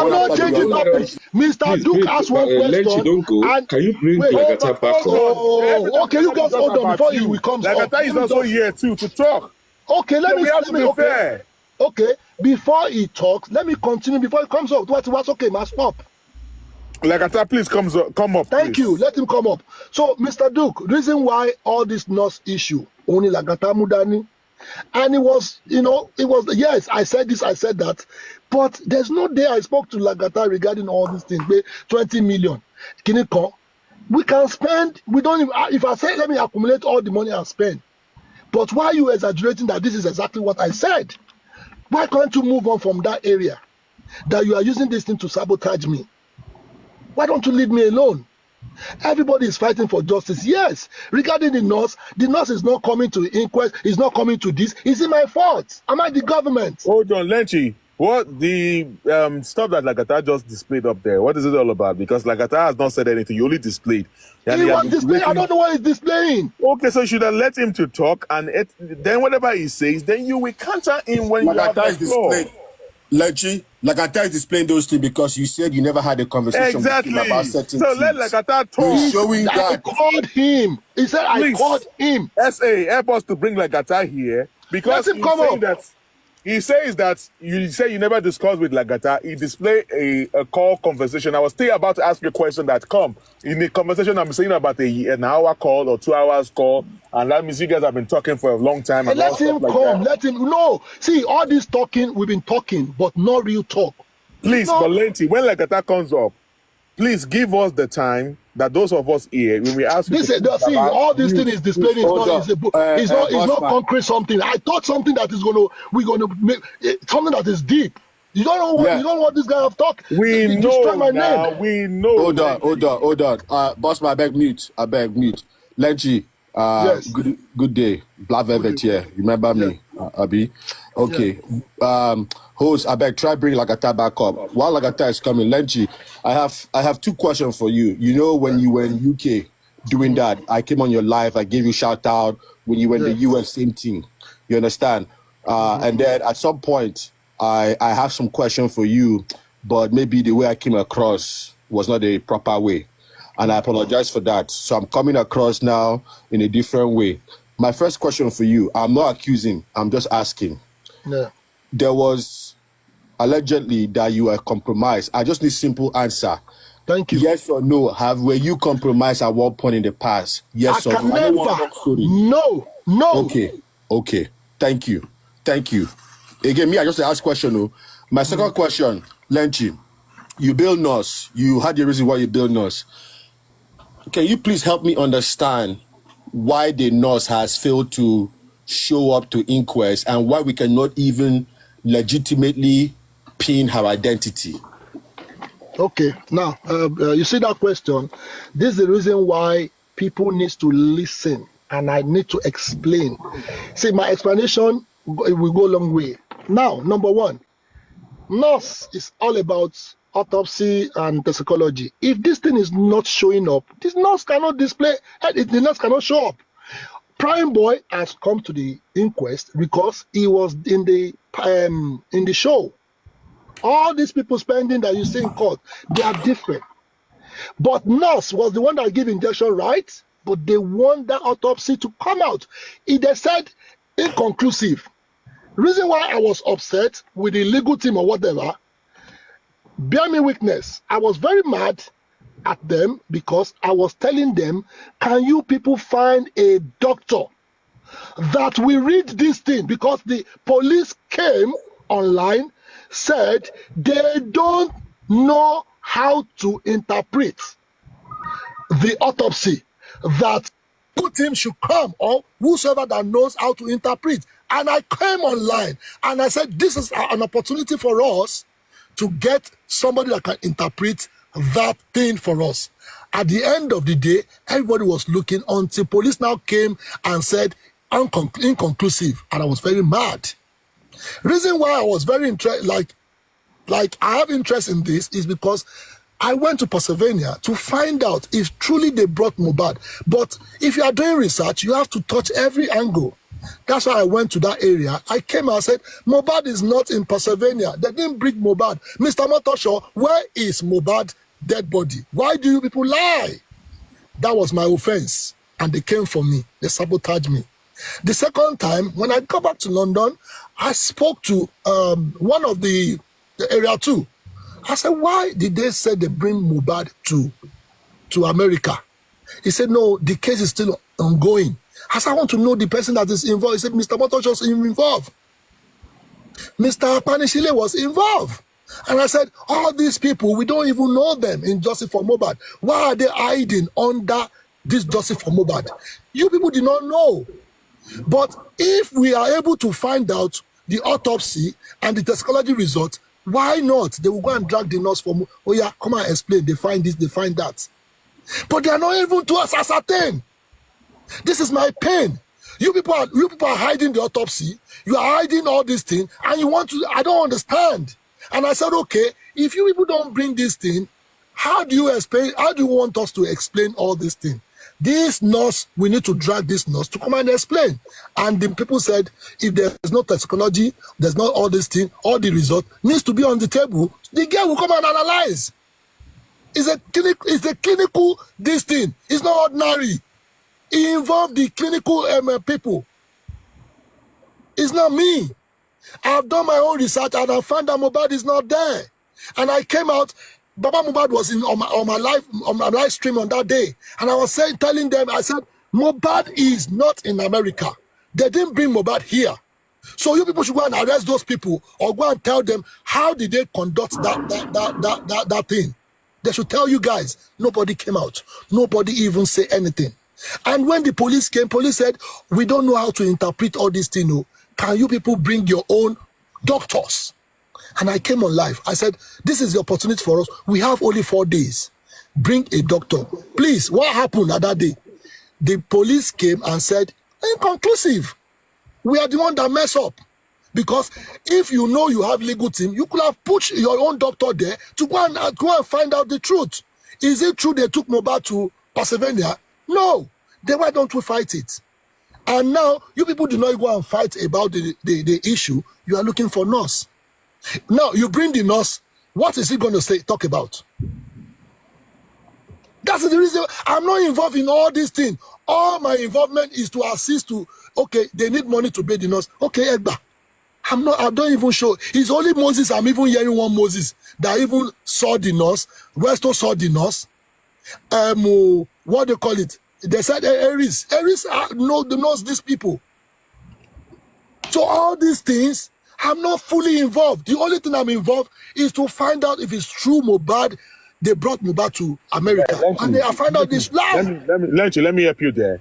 I'm not changing topic. Mr. Duke asked one question. Don't go. And can you bring wait, Lagata back on? Oh, okay, you guys hold on before he comes up. Lagata is also here too to talk. Okay, let me be fair. Okay, before he talks, let me continue before he comes up. What's okay, must stop. Lagata, please come up. Thank you. Let him come up. So, Mr. Duke, reason why all this nurse issue, only Lagata Mudani, and it was, yes, I said this, I said that, but there's no day I spoke to Lagata regarding all these things. 20 million. We can spend, we don't even, if I say, let me accumulate all the money I spend. But why are you exaggerating that this is exactly what I said? Why can't you move on from that area? That you are using this thing to sabotage me? Why don't you leave me alone? Everybody is fighting for justice. Yes, regarding the nurse is not coming to the inquest, is not coming to this. Is it my fault? Am I the government? Hold on, Lenchi. What the stuff that Lagata just displayed up there, what is it all about? Because Lagata has not said anything, you only displayed. He was displaying, I don't know what he's displaying. Okay, so you should have let him to talk, and then whatever he says, then you will counter him when you have the floor. Lenchi, Lagata is displaying those things because you said you never had a conversation with him about certain things. So let Lagata talk. He's showing that. I called him. He said, I called him. SA, help us to bring Lagata here. Because let him come up. He says that you say you never discussed with Lagata. He displayed a call conversation. I was still about to ask you a question that come. In the conversation, I'm saying about an hour call or 2 hours call. And that means you guys have been talking for a long time. And let him come. Let him. No. See, all this talking, we've been talking, but not real talk. Please, Valenti, when Lagata comes up, please give us the time that those of us here, when we ask you see, all this thing is displayed. It's not concrete something. I thought something that is we're gonna make something that is deep. You don't know what you don't know what this guy have talked. We know my name. We know. Hold on. Boss, I beg mute. Lenchi, yes. Good day. Black Velvet here. Remember me, Abi? Okay. Yeah. Host, I beg, try bring Lagata back up. While Lagata is coming, Lenchi, I have two questions for you. You know, when you were in UK doing that, I came on your live, I gave you shout out. When you were in the US, same thing. You understand? And then at some point, I have some question for you, but maybe the way I came across was not the proper way. And I apologize for that. So I'm coming across now in a different way. My first question for you, I'm not accusing, I'm just asking. Yeah. There was allegedly that you were compromised. I just need simple answer. Thank you. Yes or no? Were you compromised at one point in the past? Yes or no? No. Okay. Thank you. Again, me, I just ask question. No. My second question, Lenchi, you build nurse. You had the reason why you build nurse. Can you please help me understand why the nurse has failed to show up to inquest and why we cannot even legitimately pin her identity? Okay, now you see that question. This is the reason why people need to listen, and I need to explain. See, my explanation will go a long way. Now, number one, nurse is all about autopsy and toxicology. If this thing is not showing up, this nurse cannot display. The nurse cannot show up. Prime Boy has come to the inquest because he was in the show. All these people spending that you see in court, they are different. But nurse was the one that gave injection, right? But they want that autopsy to come out. They said inconclusive. Reason why I was upset with the legal team or whatever, bear me witness. I was very mad at them because I was telling them, can you people find a doctor that will read this thing? Because the police came online, said they don't know how to interpret the autopsy, that good team should come, or whosoever that knows how to interpret. And I came online and I said, this is an opportunity for us to get somebody that can interpret that thing for us. At the end of the day, everybody was looking until police now came and said inconclusive, and I was very mad. Reason why I was very interested, like I have interest in this, is because I went to Pennsylvania to find out if truly they brought Mohbad. But if you are doing research, you have to touch every angle. That's why I went to that area. I came and said, Mohbad is not in Pennsylvania. They didn't bring Mohbad. Mr. Motosho, where is Mohbad dead body? Why do you people lie? That was my offense. And they came for me. They sabotaged me. The second time, when I got back to London, I spoke to one of the area 2. I said, why did they say they bring Mohbad to America? He said, no, the case is still ongoing. I said, I want to know the person that is involved. He said, Mr. Motosho was involved. Mr. Panishile was involved. And I said, all these people, we don't even know them in Justice for Mohbad. Why are they hiding under this Justice for Mohbad? You people did not know. But if we are able to find out the autopsy and the toxicology result, why not? They will go and drag the nurse for, oh yeah, come and explain. They find this, they find that. But they are not even to us ascertain. This is my pain. You people are hiding the autopsy. You are hiding all these things, and you want to. I don't understand. And I said, okay, if you people don't bring this thing, how do you explain? How do you want us to explain all these things? This nurse, we need to drag this nurse to come and explain. And the people said, if there is no toxicology, there's not all this thing, all the result needs to be on the table. The girl will come and analyze. It's a clinical this thing. It's not ordinary. It involved the clinical people. It's not me. I've done my own research and I found that Mohbad is not there. And I came out. Baba Mohbad was on my live stream on that day, and I was telling them, I said, Mohbad is not in America. They didn't bring Mohbad here. So you people should go and arrest those people or go and tell them how did they conduct that thing. They should tell you guys. Nobody came out. Nobody even say anything. And when the police came, police said, we don't know how to interpret all these things. No. Can you people bring your own doctors? And I came on live. I said, this is the opportunity for us. We have only 4 days. Bring a doctor. Please, what happened at that day? The police came and said, inconclusive. We are the one that mess up. Because if you know you have legal team, you could have put your own doctor there to go and find out the truth. Is it true they took Mohbad to Pennsylvania? No. Then why don't we fight it? And now, you people do not go and fight about the issue. You are looking for nurse. Now, you bring the nurse. What is he going to talk about? That's the reason I'm not involved in all these things. All my involvement is to assist to, okay, they need money to pay the nurse. Okay, Egba. I don't even show. It's only Moses. I'm even hearing one Moses that even saw the nurse. Westo saw the nurse. What they call it? They said Aries knows these people. So all these things, I'm not fully involved. The only thing I'm involved is to find out if it's true Mohbad. They brought Mohbad to America, and I find out this lie. Let me help you there.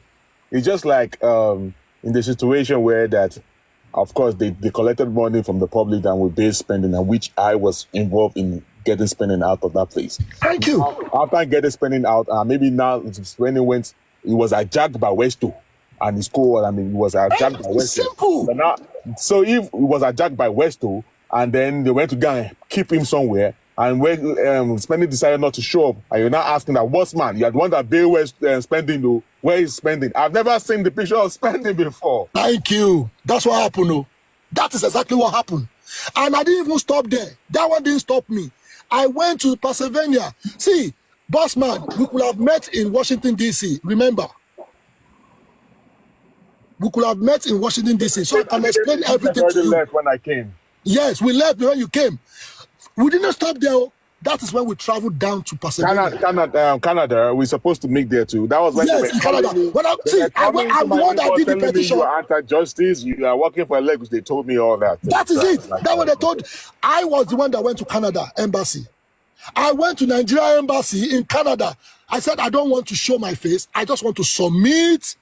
It's just like in the situation where that, of course, they collected money from the public and were based spending, and which I was involved in getting spending out of that place. Thank you. After getting spending out, maybe now spending went, it was hijacked by Westo and his co. I mean, it was hijacked by Westo. Simple. But now, so if it was hijacked by Westo, and then they went to go and keep him somewhere, and when spending decided not to show up, and you're now asking that, what's man? You're the one that Bill was spending, though. Where is spending? I've never seen the picture of spending before. Thank you. That's what happened, though. That is exactly what happened. And I didn't even stop there. That one didn't stop me. I went to Pennsylvania. See, boss man, we could have met in Washington, D.C. Remember? We could have met in Washington, D.C. So I can explain everything to you. Left when I came. Yes, we left when you came. We didn't stop there. That is when we traveled down to Pennsylvania. Canada, we're supposed to meet there too. That was when yes, in Canada. I'm the one that did the petition. You are anti-justice, you are working for a leg, they told me all that. That is it. That's what they told. I was the one that went to Canada embassy. I went to Nigeria embassy in Canada. I said, I don't want to show my face. I just want to submit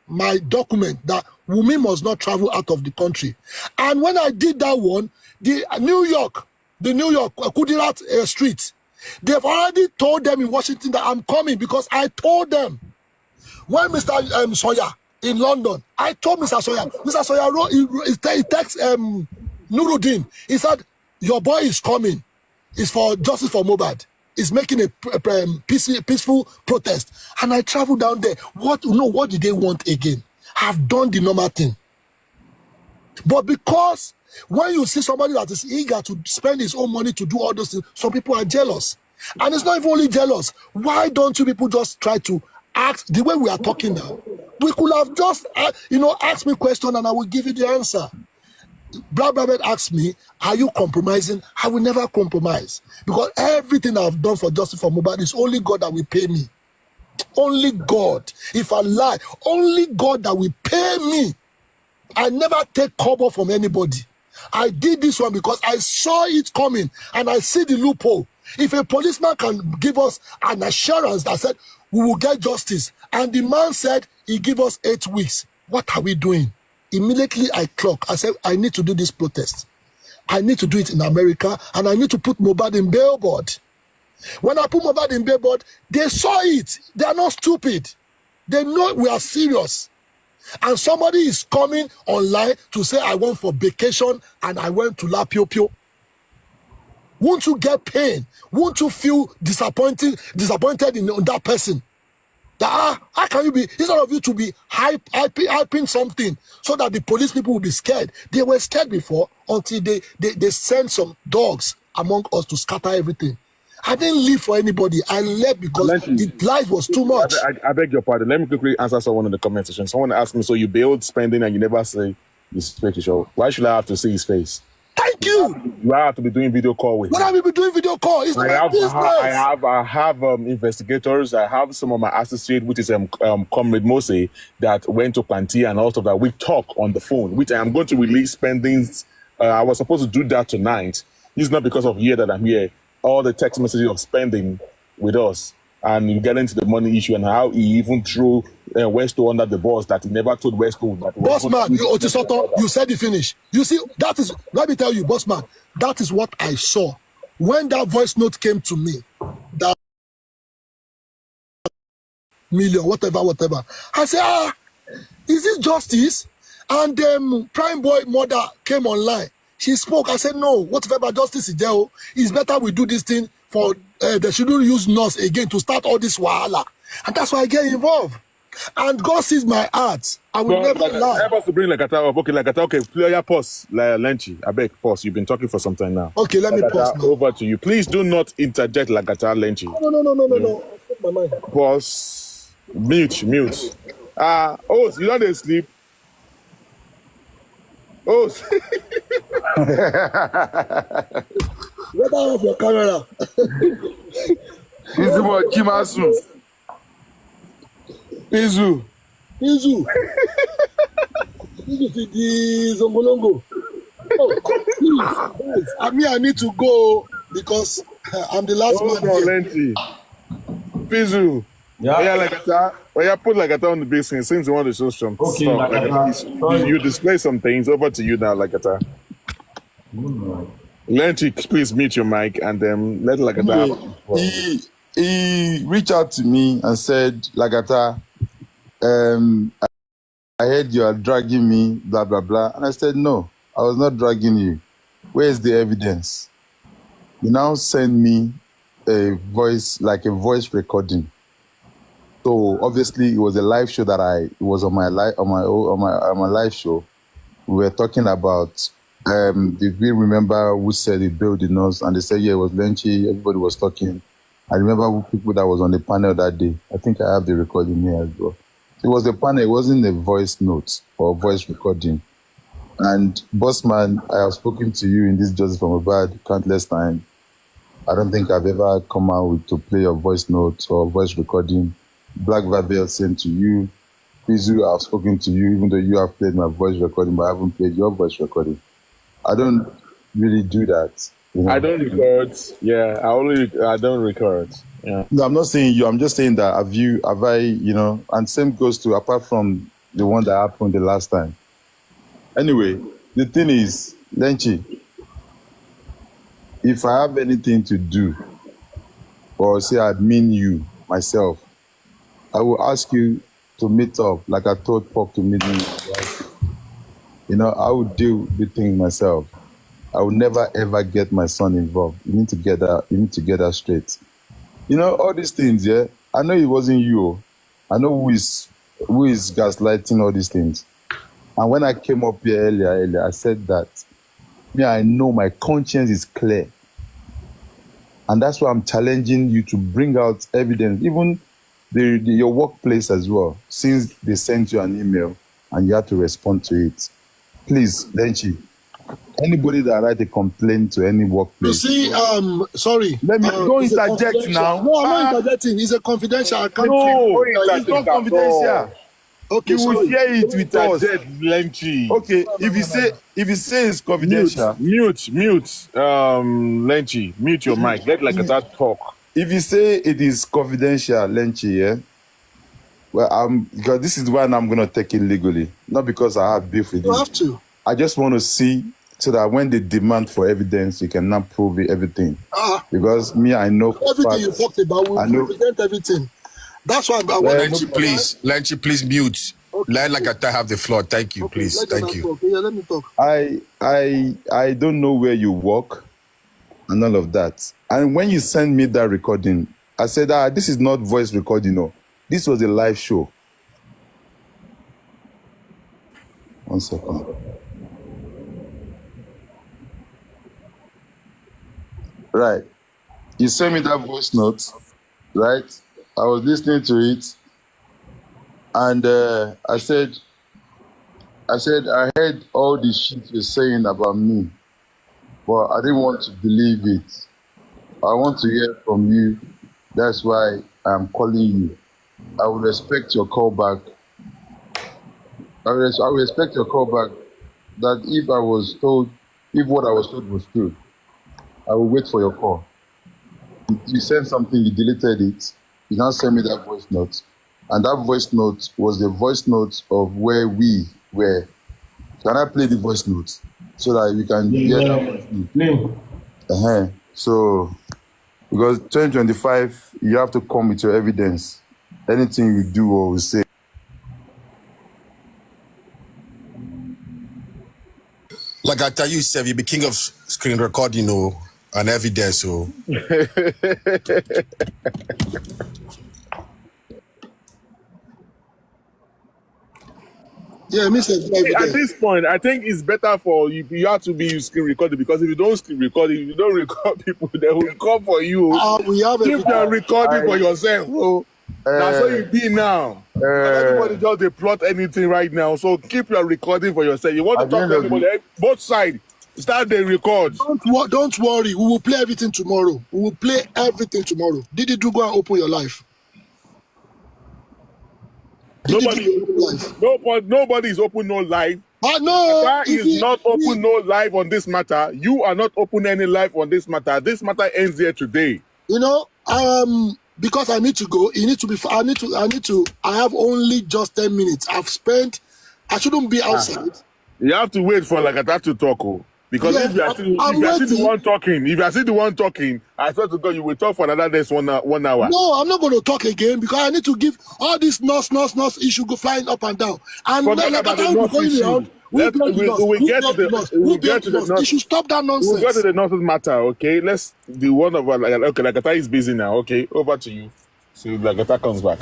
my document that women must not travel out of the country. And when I did that one, the New York Kudirat Street, they've already told them in Washington that I'm coming because I told them. When Mr. Sawyer in London, I told Mr. Sawyer wrote, he text Nuruddin. He said, your boy is coming. It's for justice for Mohbad. is making a peaceful protest, and I travel down there. What did they want again? I've done the normal thing. But because when you see somebody that is eager to spend his own money to do all those things, some people are jealous. And it's not even only jealous. Why don't you people just try to ask the way we are talking now? We could have just, asked me a question and I will give you the answer. Black Velvet asked me, are you compromising? I will never compromise. Because everything I've done for justice for Mohbad is only God that will pay me. Only God. If I lie, only God that will pay me. I never take cover from anybody. I did this one because I saw it coming and I see the loophole. If a policeman can give us an assurance that said we will get justice, and the man said he give us 8 weeks, what are we doing? Immediately I clock. I said, I need to do this protest. I need to do it in America, and I need to put Mohbad in billboard. When I put Mohbad in billboard, they saw it. They are not stupid. They know we are serious. And somebody is coming online to say, I went for vacation and I went to La Pio Pio. Won't you get pain? Won't you feel disappointed in that person? That, how can you be, instead of you to be hyping something so that the police people will be scared? They were scared before until they sent some dogs among us to scatter everything. I didn't leave for anybody. I left because the life was too much. I beg your pardon. Let me quickly answer someone in the comment section. Someone asked me, so you bailed spending and you never say his face show. Why should I have to see his face? Thank you. You have to be doing video call with. What have you been doing video call? It's not my business. I have investigators. I have some of my associates, which is Comrade Mose, that went to Panti and all of that. We talk on the phone, which I am going to release spendings. I was supposed to do that tonight. It's not because of here that I'm here. All the text messages of spending with us, and you get into the money issue and how he even threw Westo under the bus, that he never told Westo that. Bossman, you said it finish. You see, that is, let me tell you, Bossman, that is what I saw when that voice note came to me. That million, whatever. I said, is it justice? And Prime Boy mother came online. She spoke. I said, no, whatever justice is there, it's better we do this thing for, they shouldn't use nurse again to start all this wahala. And that's why I get involved. And God sees my heart. I will never lie. Help us to bring Lagata up. Okay, Lagata, okay, player pause. Lenchi, I beg, pause. You've been talking for some time now. Okay, let me pause now. Over to you. Please do not interject Lagata, Lenchi. No. I spoke my mind. Pause. Mute. You don't sleep. What off your camera? Easy boy, Kimasu. Izu. Izu the Zongolongo. Please. I need to go because I'm the last man here. Pizu. Yeah. Put Lagata on the big screen since you want to show some stuff. You display some things. Over to you now, Lagata. Lenchi, please mute your mic and let Lagata. He reached out to me and said, Lagata, I heard you are dragging me, blah, blah, blah. And I said, no, I was not dragging you. Where is the evidence? You now send me a voice recording. So obviously it was a live show it was on my live show. We were talking about, did we remember who said it building us? And they said, yeah, it was Lenchi. Everybody was talking. I remember people that was on the panel that day. I think I have the recording here as well. It was a panel. It wasn't a voice note or voice recording. And Bossman, I have spoken to you in this Justice for Mohbad countless times. I don't think I've ever come out to play a voice note or voice recording. Black Velvet sent to you. Pizu, I've spoken to you, even though you have played my voice recording, but I haven't played your voice recording. I don't really do that. You know? I don't record. Yeah, I don't record. Yeah. No, I'm not saying you. I'm just saying that have I, and same goes to, apart from the one that happened the last time. Anyway, the thing is, Lenchi, if I have anything to do, or say I mean you, myself, I will ask you to meet up, like I told Pop to meet me. I would deal with things myself. I would never ever get my son involved. You need to get that straight. You know, all these things, yeah. I know it wasn't you. I know who is gaslighting all these things. And when I came up here earlier, I said that I know my conscience is clear. And that's why I'm challenging you to bring out evidence, even your workplace as well, since they sent you an email and you have to respond to it. Please, Lenchi, anybody that write a complaint to any You workplace. see, sorry. Let me don't interject now. No, I'm not interjecting. It's a confidential. I can't. No, It's not confidential. Okay, You will sorry. share it with us. Lenchy. Okay, if you say it's confidential. Mute. Lenchy, mute your mic. Let Lagata talk. If you say it is confidential, Lenchi, yeah. Well, because this is when I'm gonna take it legally, not because I have beef with you. You have to. I just want to see so that when they demand for evidence, you can now prove everything. Because I know everything you talked about. I We know. present everything. That's why I want Lenchi, please mute. Okay. Let Lagata have the floor. Thank you, Okay, please. Thank you. Okay, yeah, let me talk. I don't know where you work and all of that. And when you send me that recording, I said, this is not voice recording. No, this was a live show. 1 second. Right. You sent me that voice note, right? I was listening to it, and I said, I heard all the shit you're saying about me, but I didn't want to believe it. I want to hear from you. That's why I'm calling you. I will respect your call back. I will respect your call back that if what I was told was true, I will wait for your call. You sent something, you deleted it. You now send me that voice note. And that voice note was the voice note of where we were. Can I play the voice note so that we can hear that? So, because 2025, you have to come with your evidence. Anything you do or we say. Lagata, you said you be king of screen recording, and evidence, Yeah, me said At this point, I think it's better for you. You have to be screen recording, because if you don't screen record, if you don't record people, they will come for you. We have Keep your recording for yourself. That's what you be now. Everybody just they plot anything right now. So keep your recording for yourself. You want to talk to anybody, both sides, start the record. Don't worry. We will play everything tomorrow. We will play everything tomorrow. Did you go and open your life? Nobody is open no live. No. That is not open no live on this matter. You are not open any live on this matter. This matter ends here today. You know, because I need to go. You need to be. I have only just 10 minutes. I shouldn't be outside. You have to wait for Lagata to talk. Because if you are still the one talking, I swear to God, you will talk for another day, 1 hour. No, I'm not going to talk again, because I need to give all this nurse issue go flying up and down. And forget about the nurse issue. We get to the nurse. You should stop that nonsense. We'll get to the nurse's matter, okay? Let's do one of our, okay, Lagata is busy now, okay? Over to you. So Lagata comes back.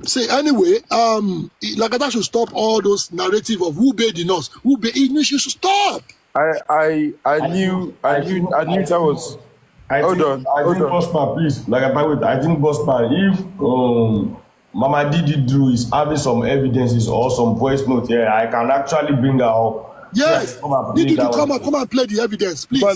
See, anyway, Lagata should stop all those narrative of who paid the nurse. You should stop. I knew that was. I think Bossman, please. I think Bossman, if Mama Didi Drew is having some evidences or some voice note here, I can actually bring her up. Yes, come and play the evidence, please. But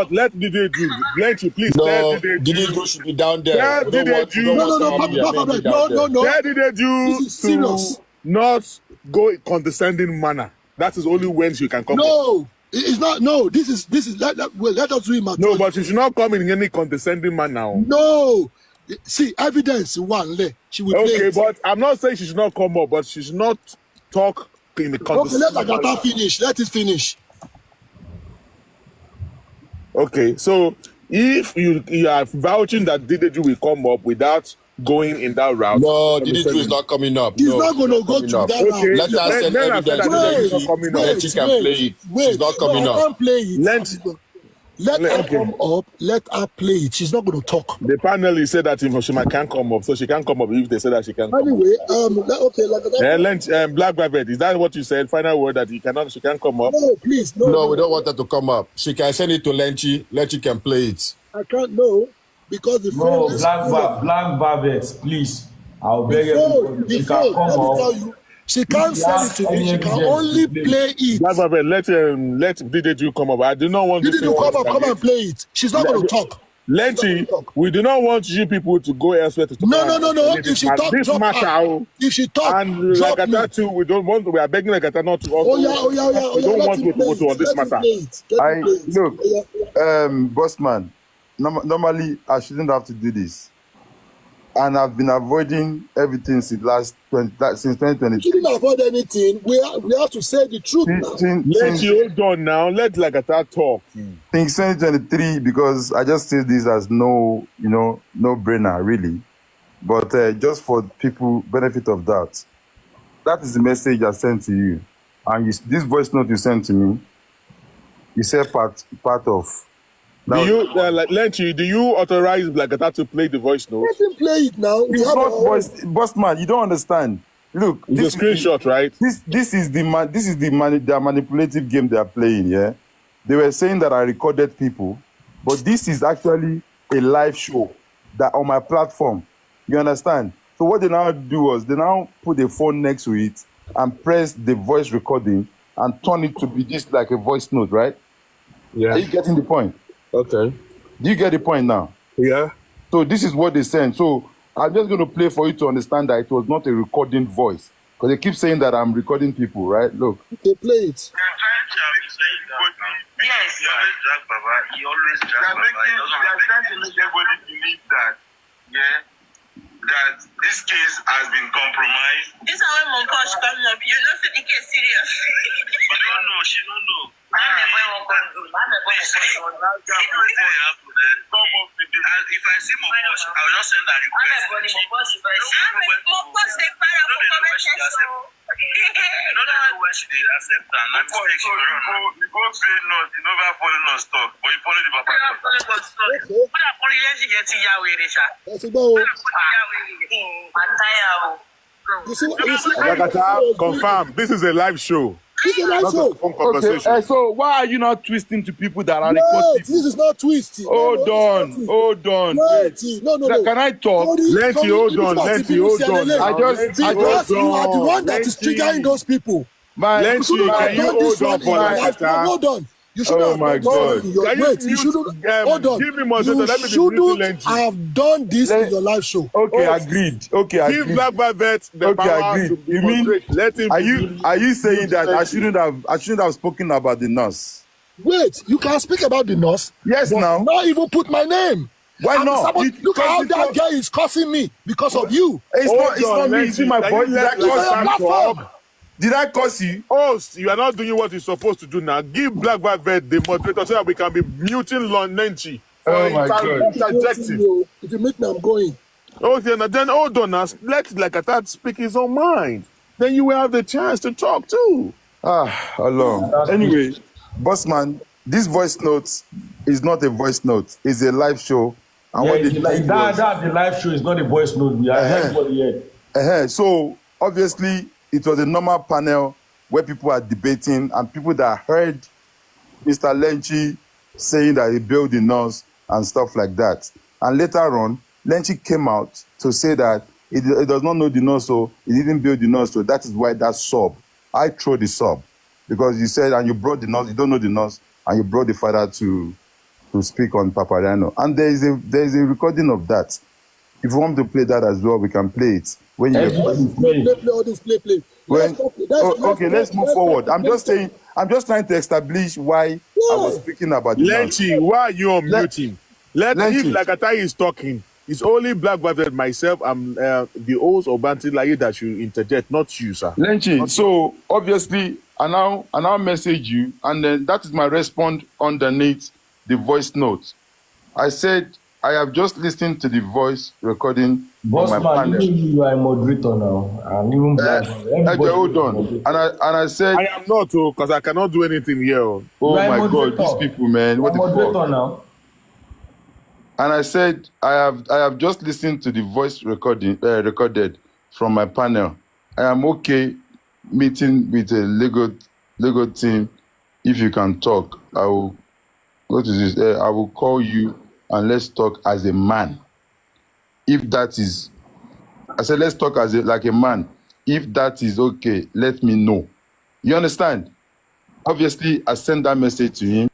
let DJ Drew. Let you please. No, DJ Drew should be down there. Let DJ Drew. No. Let DJ Drew. This is serious. Not go in condescending manner. That is only when she can come. No. It's not. No, this is. Let us do it. No, but she should not come in any condescending manner. No, see evidence. She will. Okay, but I'm not saying she should not come up, but she should not talk in the condescending. Okay, let Lagata finish. Let it finish. Okay, so if you are vouching that Dideju will come up without going in that route. No, Dideju is not coming up. He's not going to go to that route. Let us send evidence. She can play it. She's not coming up. I can't play it. Let her come up. Let her play it. She's not going to talk. The panel said that she can't come up, so she can't come up if they said that she can't come up. Anyway, okay, like that. Black Velvet, is that what you said? Final word that she can't come up? No, please, no. No, we don't want her to come up. She can send it to Lenchi. Lenchi can play it. I can't know because the phone is Black Velvet, please. I'll beg you. She can come let me tell up. you, she can't send it to me. She can only play it. Black Velvet, let DJ Drew come up. I do not want DJ Drew come and play it. She's not going to talk. Lenchi, we do not want you people to go elsewhere to talk. No. If she talk, this drop matter. her. If she talk, and drop like that too, we don't want. We are begging like that not to. Also, we don't want you to on this matter. Look, Bossman. Normally, I shouldn't have to do this, and I've been avoiding everything since 2020. You didn't avoid anything. We have to say the truth now. Let you hold on now. Let Lagata talk. Since 2023, because I just see this as no brainer really, but just for people benefit of that. That is the message I sent to you, and this voice note you sent to me. You said part of. Do you Lenchi? Do you authorize Lagata to play the voice note? Let him play it now. We have not voice, Bossman. You don't understand. Look, it's a screenshot, right? This is the manipulative game they are playing. Yeah, they were saying that I recorded people, but this is actually a live show that on my platform. You understand? So what they now do was they now put the phone next to it and press the voice recording and turn it to be just like a voice note, right? Yeah. Are you getting the point? Okay. Do you get the point now? Yeah. So this is what they sent. So I'm just going to play for you to understand that it was not a recording voice. Because they keep saying that I'm recording people, right? Look. Okay, play it. Yes, he always drag Baba. He always drag Baba. He doesn't trying to make everybody believe that, that this case has been compromised. This is when Monkosh come up. You know, the case serious. She don't know. She don't know. If I see Monkosh, I'll just send a request. I don't know where she did accept her. You go pay not, you never follow not stop, but you follow the Papa. Confirm. This is a live show. This is a live show. Okay, so why are you not twisting to people that are recording? This is not twisting. Hold on. No. Can I talk? Let's hold on. Because you are the one that is triggering those people. Hold on. You should have done this. You shouldn't. Hold on. Give me more. You shouldn't have done this in your live show. Okay, agreed. Give Black Velvet the power agreed. To you mean? Let him. Are you saying that I shouldn't have spoken about the nurse? Wait, you can speak about the nurse. Yes, now. Not even put my name. Why not? Look how that guy is cursing me because of you. It's not me. It's my voice. Did I curse you? Host, you are not doing what you're supposed to do now. Give Black Velvet the moderator so that we can be muting Lenchi. Oh my God. Interjecting. If you make me, I'm going. Okay, now then hold on now. Let Lagata speak his own mind. Then you will have the chance to talk too. Alone. Anyway, Bossman, this voice note is not a voice note. It's a live show. And That's the live show. It's not a voice note. We are everybody here. So obviously, it was a normal panel where people are debating and people that heard Mr. Lenchi saying that he bailed the nurse and stuff like that. And later on, Lenchi came out to say that he does not know the nurse, so he didn't bail the nurse, so that is why that sub. I throw the sub because you said, and you brought the nurse, you don't know the nurse, and you brought the father to speak on Paparazzo. And there is a recording of that. If you want to play that as well, we can play it. When you play. Let's move forward. I'm just trying to establish why I was speaking about Lenchi, why are you unmuting? If Lagata is talking, it's only Black Velvet, myself, and the host or Bantilaye that should interject, not you, sir. Lenchi, so obviously, I now message you, and then that is my response underneath the voice note. I said, I have just listened to the voice recording from my Bossman, panel. you are a moderator now. And even black. Everybody Hold is a on. moderator. And I said, I am not, because I cannot do anything here. You oh are a my God, these moderator. people, man, You what are a the moderator fuck? now. And I said, I have just listened to the voice recorded from my panel. I am okay meeting with a Lego team. If you can talk, I will. What is this? I will call you and let's talk as a man. If that is, I said, let's talk as like a man. If that is okay, let me know. You understand? Obviously, I sent that message to him.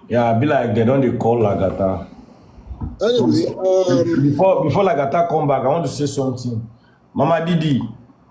Yeah, I be like they don't call Lagata. Anyway, Before Lagata come back, I want to say something. Mama Didi,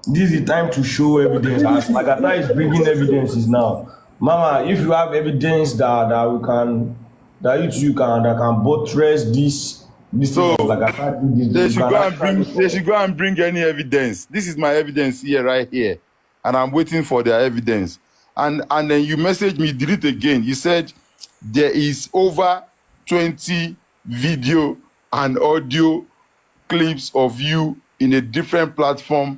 this is the time to show evidence. As Lagata is bringing evidences now. Mama, if you have evidence that we can, that you two can that can buttress this thing So of Lagata did this, they you should can go and bring. actually They come. should go and bring any evidence. This is my evidence here, right here, and I'm waiting for their evidence. And then you messaged me, delete again. You said there is over 20 video and audio clips of you in a different platform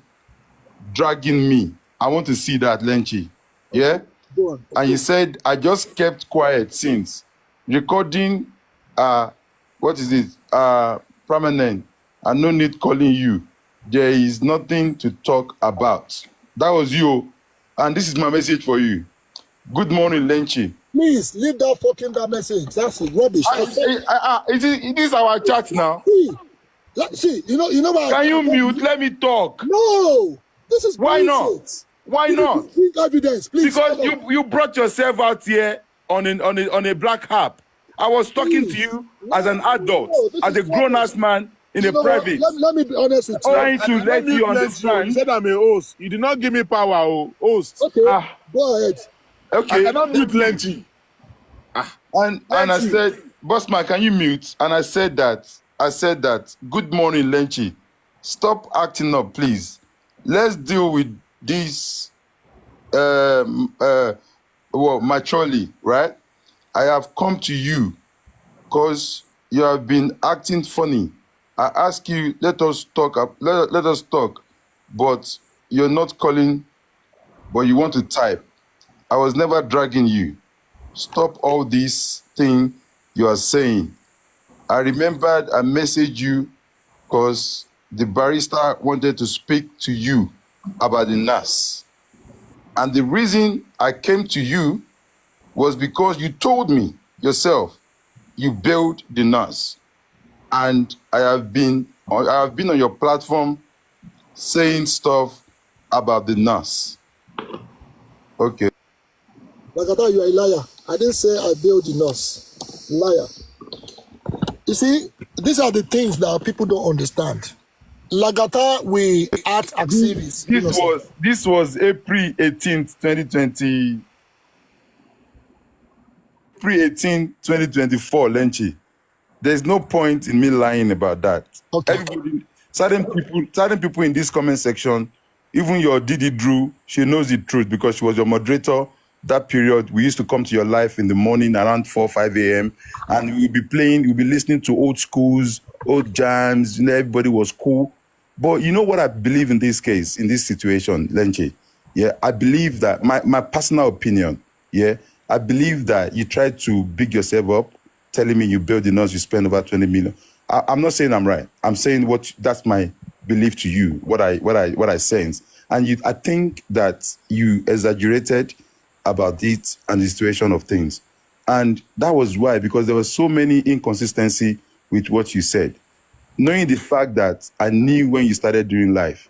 dragging me. I want to see that, Lenchi. Yeah? go on. And you said, I just kept quiet since. Recording, what is it? Permanent. And no need calling you. There is nothing to talk about. That was you. And this is my message for you. Good morning, Lenchi. Please leave that message. That's it. Rubbish. It is our chat now. See, you know what? Can you mute? Let me talk. No, this is Why not? bullshit. Why not? Bring evidence, please. Because you brought yourself out here on a black app. I was talking to you as an adult, as a grown-ass man in a private. Let me be honest with you. Trying to let you You understand. said I'm a host. You did not give me power, host. Okay, go ahead. Okay. I cannot mute Lenchi. And I said, Bossman, can you mute? And I said that, good morning, Lenchi. Stop acting up, please. Let's deal with this maturely, right? I have come to you because you have been acting funny. I ask you, let us talk, but you're not calling, but you want to type. I was never dragging you. Stop all this thing you are saying. I remembered I messaged you because the barrister wanted to speak to you about the nurse. And the reason I came to you was because you told me yourself you bailed the nurse. And I have been on your platform saying stuff about the nurse. Okay. Lagata, you are a liar. I didn't say I bailed the nurse. Liar. You see, these are the things that people don't understand. Lagata, we act as if it's innocent. This was April 18th, 2020. April 18th, 2024, Lenchi. There's no point in me lying about that. Okay. Everybody, certain people in this comment section, even your Didi Drew, she knows the truth because she was your moderator. That period, we used to come to your life in the morning around 4, 5 a.m. and we'll be listening to old schools, old jams, everybody was cool. But you know what I believe in this case, in this situation, Lenchi? Yeah, I believe that, my personal opinion, yeah, I believe that you tried to big yourself up, telling me you build the nurse, you spend over 20 million. I'm not saying I'm right. I'm saying that's my belief to you, what I sense. And I think that you exaggerated about it and the situation of things. And that was why, because there was so many inconsistency with what you said. Knowing the fact that I knew when you started doing live,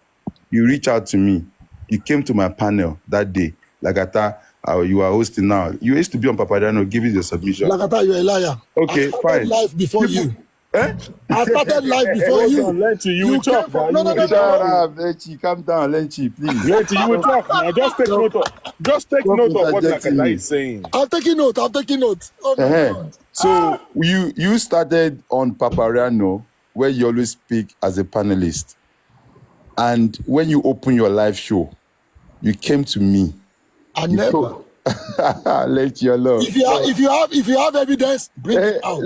you reached out to me. You came to my panel that day. Lagata, you are hosting now. You used to be on Papadano, giving the submission. Lagata, you're a liar. Okay, I started fine. live before you. Eh? I started live before you. Lenchi, you will talk. No. Shut up, Lenchi. Calm down, Lenchi, please. Lenchi, you will talk now. Just take note of what interjecting Lagata me. is saying. I'm taking note. Oh my God. So you started on Papariano, where you always speak as a panelist. And when you open your live show, you came to me I You never. told. Let you alone. If you have evidence, bring it out.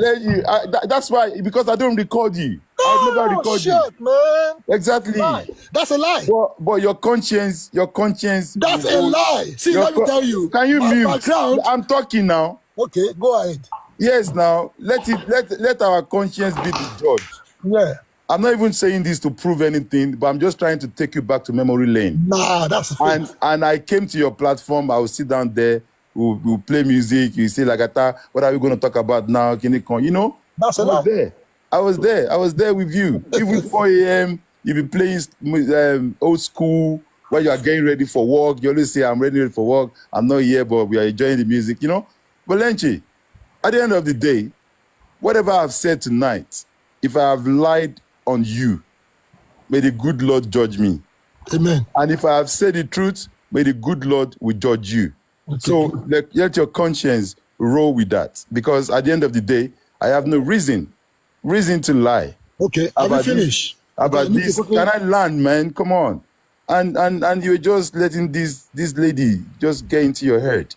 That's why, because I don't record you. I never Oh record shit, you. man. Exactly. Lie. That's a lie. But your conscience. That's a lie. See, let me tell you. Can you My mute? background. I'm talking now. Okay, go ahead. Yes, now let our conscience be the judge. Yeah. I'm not even saying this to prove anything, but I'm just trying to take you back to memory lane. Nah, that's a fact. And I came to your platform. I will sit down there. We'll play music. You say, Lagata, what are we going to talk about now? Can it come? You know, That's a I was lie. there. I was there with you. Even 4 a.m., you be playing old school when you are getting ready for work. You always say, I'm ready for work. I'm not here, but we are enjoying the music, you know. But Lenchi, at the end of the day, whatever I've said tonight, if I have lied on you, may the good Lord judge me. Amen. And if I have said the truth, may the good Lord will judge you. Okay. So let your conscience roll with that. Because at the end of the day, I have no reason to lie. Okay, have you finished? About this. Can I land, man? Come on. And you're just letting this lady just get into your head.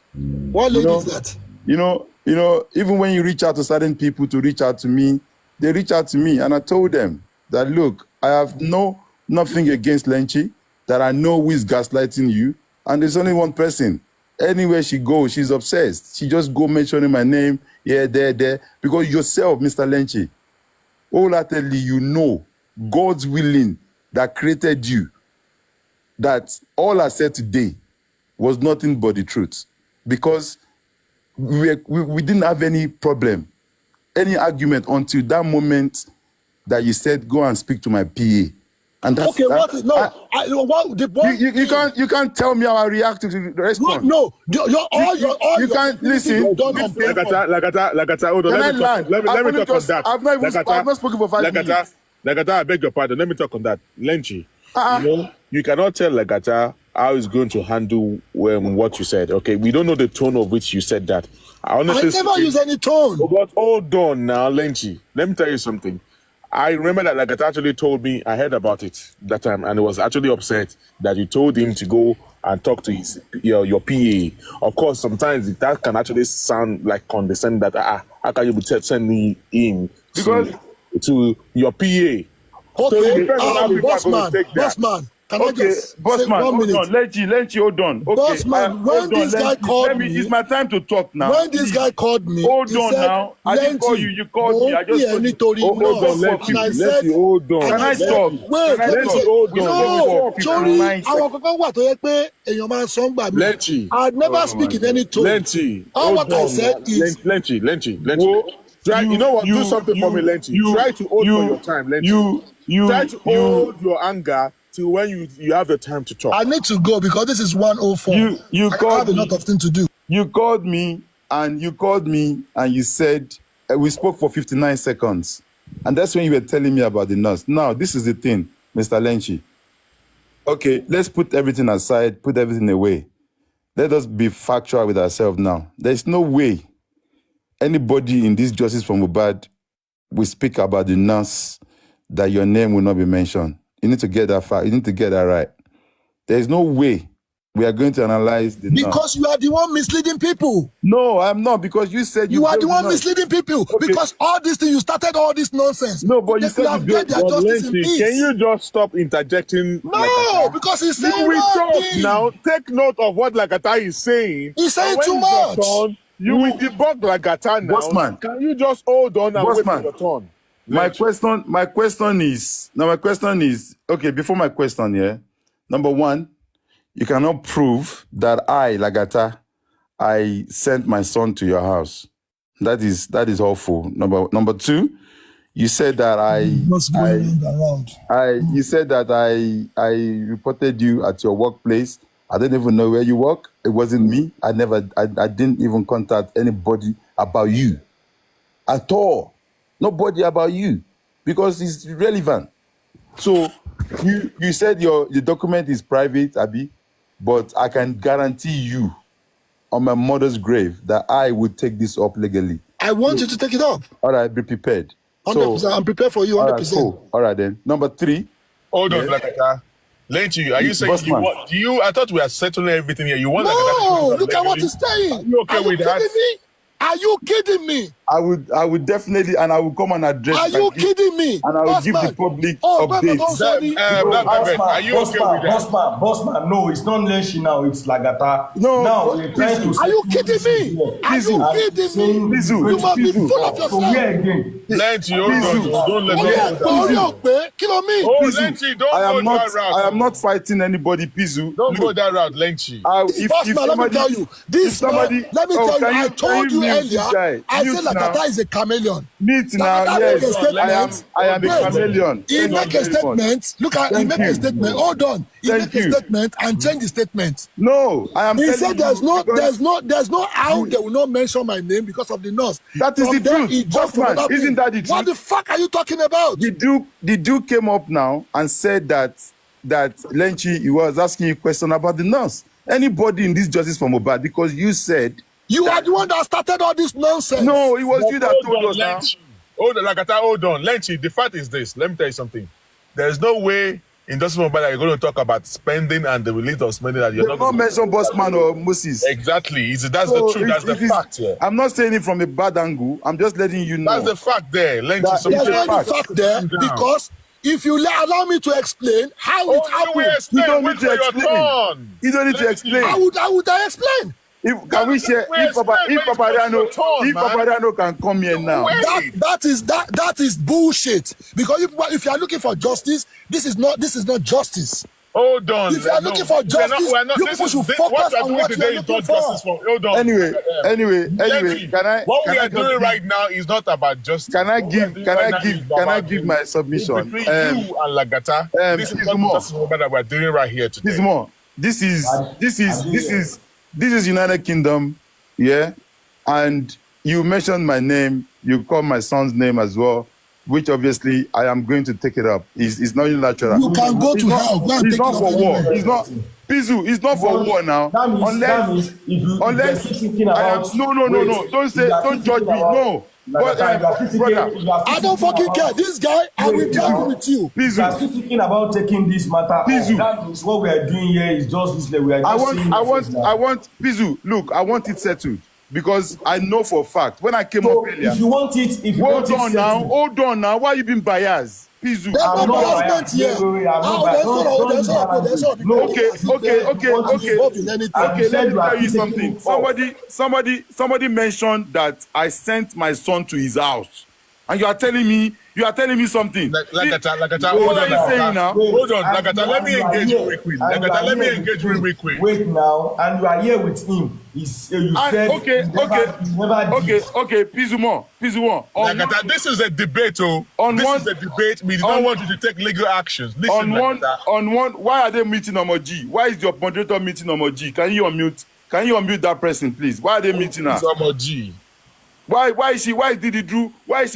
What lady is that? You know, even when you reach out to certain people to reach out to me, they reach out to me, and I told them that, look, I have nothing against Lenchi, that I know who is gaslighting you, and there's only one person. Anywhere she goes, she's obsessed. She just go mentioning my name, yeah, there, because yourself, Mr. Lenchi, wholeheartedly, you know, God's willing that created you, that all I said today was nothing but the truth, because we didn't have any problem, any argument until that moment that you said, go and speak to my PA. And that's okay. You can't tell me how I react to the response. No, you can't listen. Lagata, hold on. Can I land? Let me talk on that. I've not spoken for 5 minutes. Lagata, I beg your pardon. Let me talk on that. Lenchi, you know, you cannot tell Lagata how he's going to handle what you said. Okay, we don't know the tone of which you said that. I never use any tone. But hold on now, Lenchi. Let me tell you something. I remember that Lagata actually told me, I heard about it that time, and he was actually upset that you told him to go and talk to your PA. Of course, sometimes that can actually sound like condescending, that how can you send me in to your PA? Okay, bossman. Can I just Bossman, hold on. Lenchi, hold on. Okay, Bossman, when this guy called me, it's my time to talk now. When this guy called me, hold on now. I didn't call you. You called me. I just told you. Hold on, Lenchi. Hold on. Can I talk? Wait, Lenchi, hold on. Sorry, àwọn kankan wà tó yẹ pé èèyàn máa sọ ń gbà mí. Lenchi, I never speak in any tone. Lenchi, all what I said is Lenchi. Try, you know what? Do something for me, Lenchi. Try to hold for your time, Lenchi. Try to hold your anger till when you have the time to talk. I need to go because this is 1:04. I have a lot of things to do. You called me and you said we spoke for 59 seconds. And that's when you were telling me about the nurse. Now, this is the thing, Mr. Lenchi. Okay, let's put everything aside, put everything away. Let us be factual with ourselves now. There's no way anybody in this Justice for Mohbad will speak about the nurse that your name will not be mentioned. You need to get that far. You need to get that right. There is no way we are going to analyze the nurse. Because you are the one misleading people. No, I'm not, because you said you are the one misleading people. Okay. Because all this thing, you started all this nonsense. No, but you said you get their justice in peace. Can you just stop interjecting? No, Lagata? because he's saying now. Take note of what Lagata is saying. He's saying too much. You will debug Lagata now. Bossman, can you just hold on and wait for your turn? My question is, okay, before my question here, number one, you cannot prove that Lagata, I sent my son to your house. That is awful. Number two, you said that you said that I reported you at your workplace. I don't even know where you work. It wasn't me. I didn't even contact anybody about you at all. Nobody about you, because it's relevant. So you said the document is private, Abi, but I can guarantee you on my mother's grave that I would take this up legally. I want you to take it up. All right, be prepared. 100%. I'm prepared for you, 100%. All right, cool. All right then. Number three. Hold on, Lagata. Lenchy, are you saying Boss you man. want? Do you? I thought we are settling everything here. You want No, like look at what legally? he's saying. Are you okay Are you with that? kidding me? Are you kidding me? I would definitely, and I will come and address. Are you kidding me? And I will give the Bossman. public Oh, updates. sorry. Are you okay with that? Bossman, no, it's not Lenchi now, it's Lagata. No, now we're trying to. Are you kidding me? Are you kidding me? Pizu, You must be full of yourself. So where again? Lenchy, don't let me. Oh, Lenchy, don't go that route. I am not fighting anybody, Pizu. Don't go that route, Lenchy. Let me tell you. This man, let me tell you, I told you earlier, I said Lagata is a chameleon. Meet now, yes. I am a chameleon. He make a statement. Look at he make a statement. Hold on. He make a statement and change the statement. No, I am. He said there's no how they will not mention my name because of the nurse. That is the truth. Bossman, isn't that the truth? What the fuck are you talking about? The Duke came up now and said that Lenchy, he was asking you a question about the nurse. Anybody in this justice for Mohbad, because you said you are the one that started all this nonsense. No, it was you that told us now. Hold on, Lenchy. The fact is this. Let me tell you something. There's no way in justice for Mohbad that you're going to talk about spending and the release of spending that you're not mention Bossman or Moses. Exactly. That's the truth. That's the fact. Yeah. I'm not saying it from a bad angle. I'm just letting you know. That's the fact there. There's no fact there because if you allow me to explain how it happened, you don't need to explain. You don't need to explain. How would I explain? Can we share? If Papadano can come here now. That is bullshit. Because if you are looking for justice, this is not justice. Hold on. If you are looking for justice, you people should focus on what you are looking for. Hold on. Anyway, what we are doing right now is not about justice. Can I give my submission? Between you and Lagata, this is not justice that we're doing right here today. This is United Kingdom, yeah, and you mentioned my name. You called my son's name as well, which obviously I am going to take it up. It's not natural. You can go to hell. It's not for war. It's not. Pizu, it's not for war now. Unless I am. No. Don't judge me. No. But, brother, I don't fucking care. This guy, I will talk with you. Pizu. We are still thinking about taking this matter. Pizu. That means what we are doing here is just this. We are just I want Pizu. Look, I want it settled because I know for a fact when I came up earlier. If you want it, hold on now. Why you being biased? Pizu. There's no harassment here. Okay. Let me tell you something. Somebody mentioned that I sent my son to his house, and you are telling me something. Lagata, what are you saying now? Hold on, Lagata. Let me engage you real quick. Wait now, and you are here with him. You said okay. Pizu more. Lagata, this is a debate, This is a debate. We don't want you to take legal actions. Listen, why are they meeting Omoji? Why is your moderator meeting Omoji? Can you unmute that person, please? Why are they meeting her? Omoji. Why is he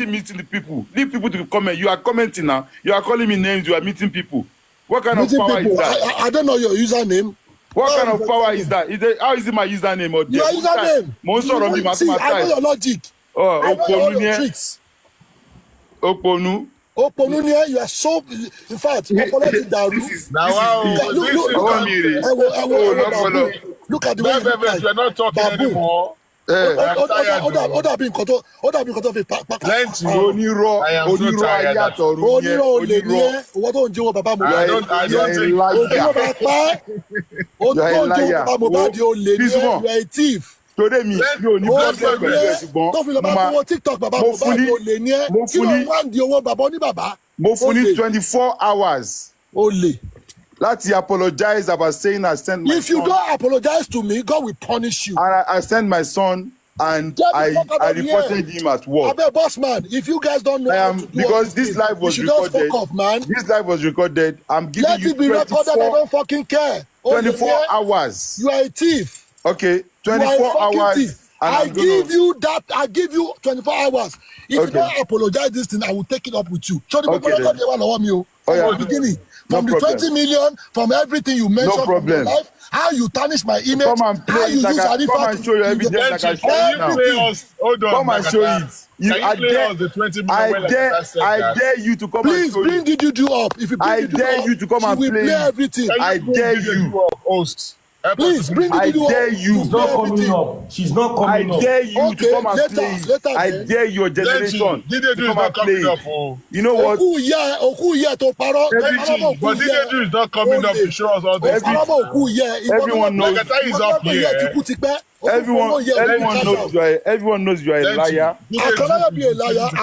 meeting the people? Leave people to comment. You are commenting now. You are calling me names. You are meeting people. What kind of power is that? I don't know your username. What kind of power is that? How is it my username? Or your username. See, I know your logic. I know all your tricks. Oponu, you are so. In fact, look at the way you are not talking anymore. Oda bin koto fi Lenchy, onírọ́ ayàtọ̀ onírọ́ olè ní ẹ owó tó ń jẹ́wọ́ bàbá Mohbad olè ní ẹ you are a thief. Today mi ò ní bọ́ọ̀dù ẹgbẹ̀rẹ̀ ṣùgbọ́n tó fi lọ bá fowó TikTok bàbá Mohbad olè ní ẹ kí ló wá ń di owó bàbá oníbàbá. Mo fún ní 24 hours. Olè. Láti apologize about saying I sent my son. If you don't apologize to me, God will punish you. And I sent my son and I reported him at work. I bet, boss man, if you guys don't know how to do because this live was recorded. Just fuck off, man. This live was recorded. I'm giving Let it be recorded. I don't fucking care. 24 hours. You are a thief. Okay, 24 hours. Thief. I give you 24 hours. If you don't apologize this thing, I will take it up with you. So the beginning. from the problem. 20 million, from everything you mentioned from your life, how you tarnish my image, Come and how play you it. Like use come and show your evidence like I Lenchi, show can it you now. play us? Hold on, Come and show Lagata. it. You, Can you play us the 20 million where Lagata said I that? dare you to come and Please show bring it. the Juju up. If you bring I the Juju dare up, you to come she and will play play it. everything. Can you I bring dare Didi you. up, host? Help us Please to bring the I Juju dare up. you. To She's play not coming everything. up. She's not I coming up. dare you to Okay, come and play it. later I then. dare your Lenchi, generation Didi to is come not and play coming it. up. Oh. You know what? Òkú yẹ tó parọ́ Everything, but Didi is not coming up to show us all these Every- things. òkú yẹ everyone knows. Lagata is up here. Everyone knows you are a liar.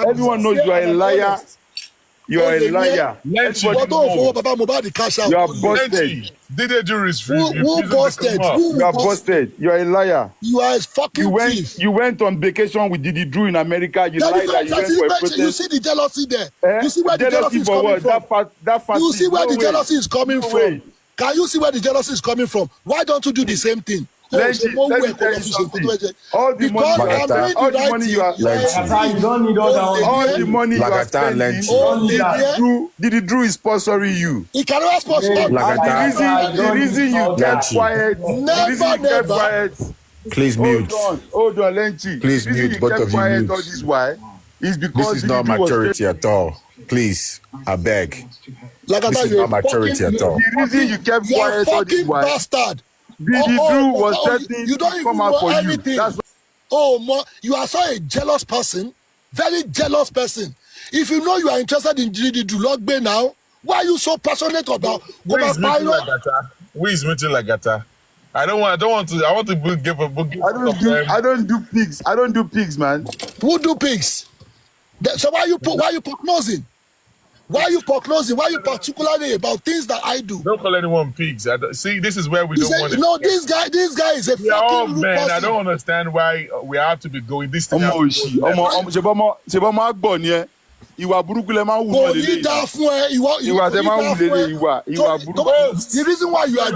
Everyone knows you are a liar. You are a liar. Lenchi, Everybody knows. You are busted. Lenchi, Didi is Who refusing to busted? come up. You are busted. You are a liar. You are a fucking thief. You went on vacation with Didi Drew in America. You lied that you went for a protest. You see the jealousy there. You see where the jealousy is for coming what? from. You see where the jealousy is coming from. Way. Can you see where the jealousy is coming from? Why don't you do the same thing? Let me tell you something. All the money you are Lagata, you don't need all that. all the money you are Lagata, spending, Didi Drew is sponsoring you. He cannot sponsor. Lagata. The reason you kept quiet, Never. Please mute. Hold on, Lenchi. Please The reason mute, you both kept of you quiet mute. all this while is because This is not Didi Drew was maturity at all. Please, I beg. Lagata, This is you're not maturity at all. The reason you kept You're a quiet all this fucking while, bastard. Didi Drew was threatening You don't to even come out know for you. anything. That's You are so a jealous person, very jealous person. If you know you are interested in Didi Drew now, why are you so passionate about Who is meeting Lagata? Who is meeting Lagata? I want to give a book. I don't do pigs. I don't do pigs, man. Who do pigs? So why you prognosing? Why you prognosing? Why you particularly about things that I do? Don't call anyone pigs. See, this is where we He don't said, want it. no, this guy is a We are all fucking rude men. person. I don't understand why we have to be going this thing. Ìwà burúkú lẹ máa ń wù Kò náà ní lélẹ̀. dáa fún ẹ, Ìwà tẹ máa ń wù lélẹ̀ ìwà burúkú. The reason why you are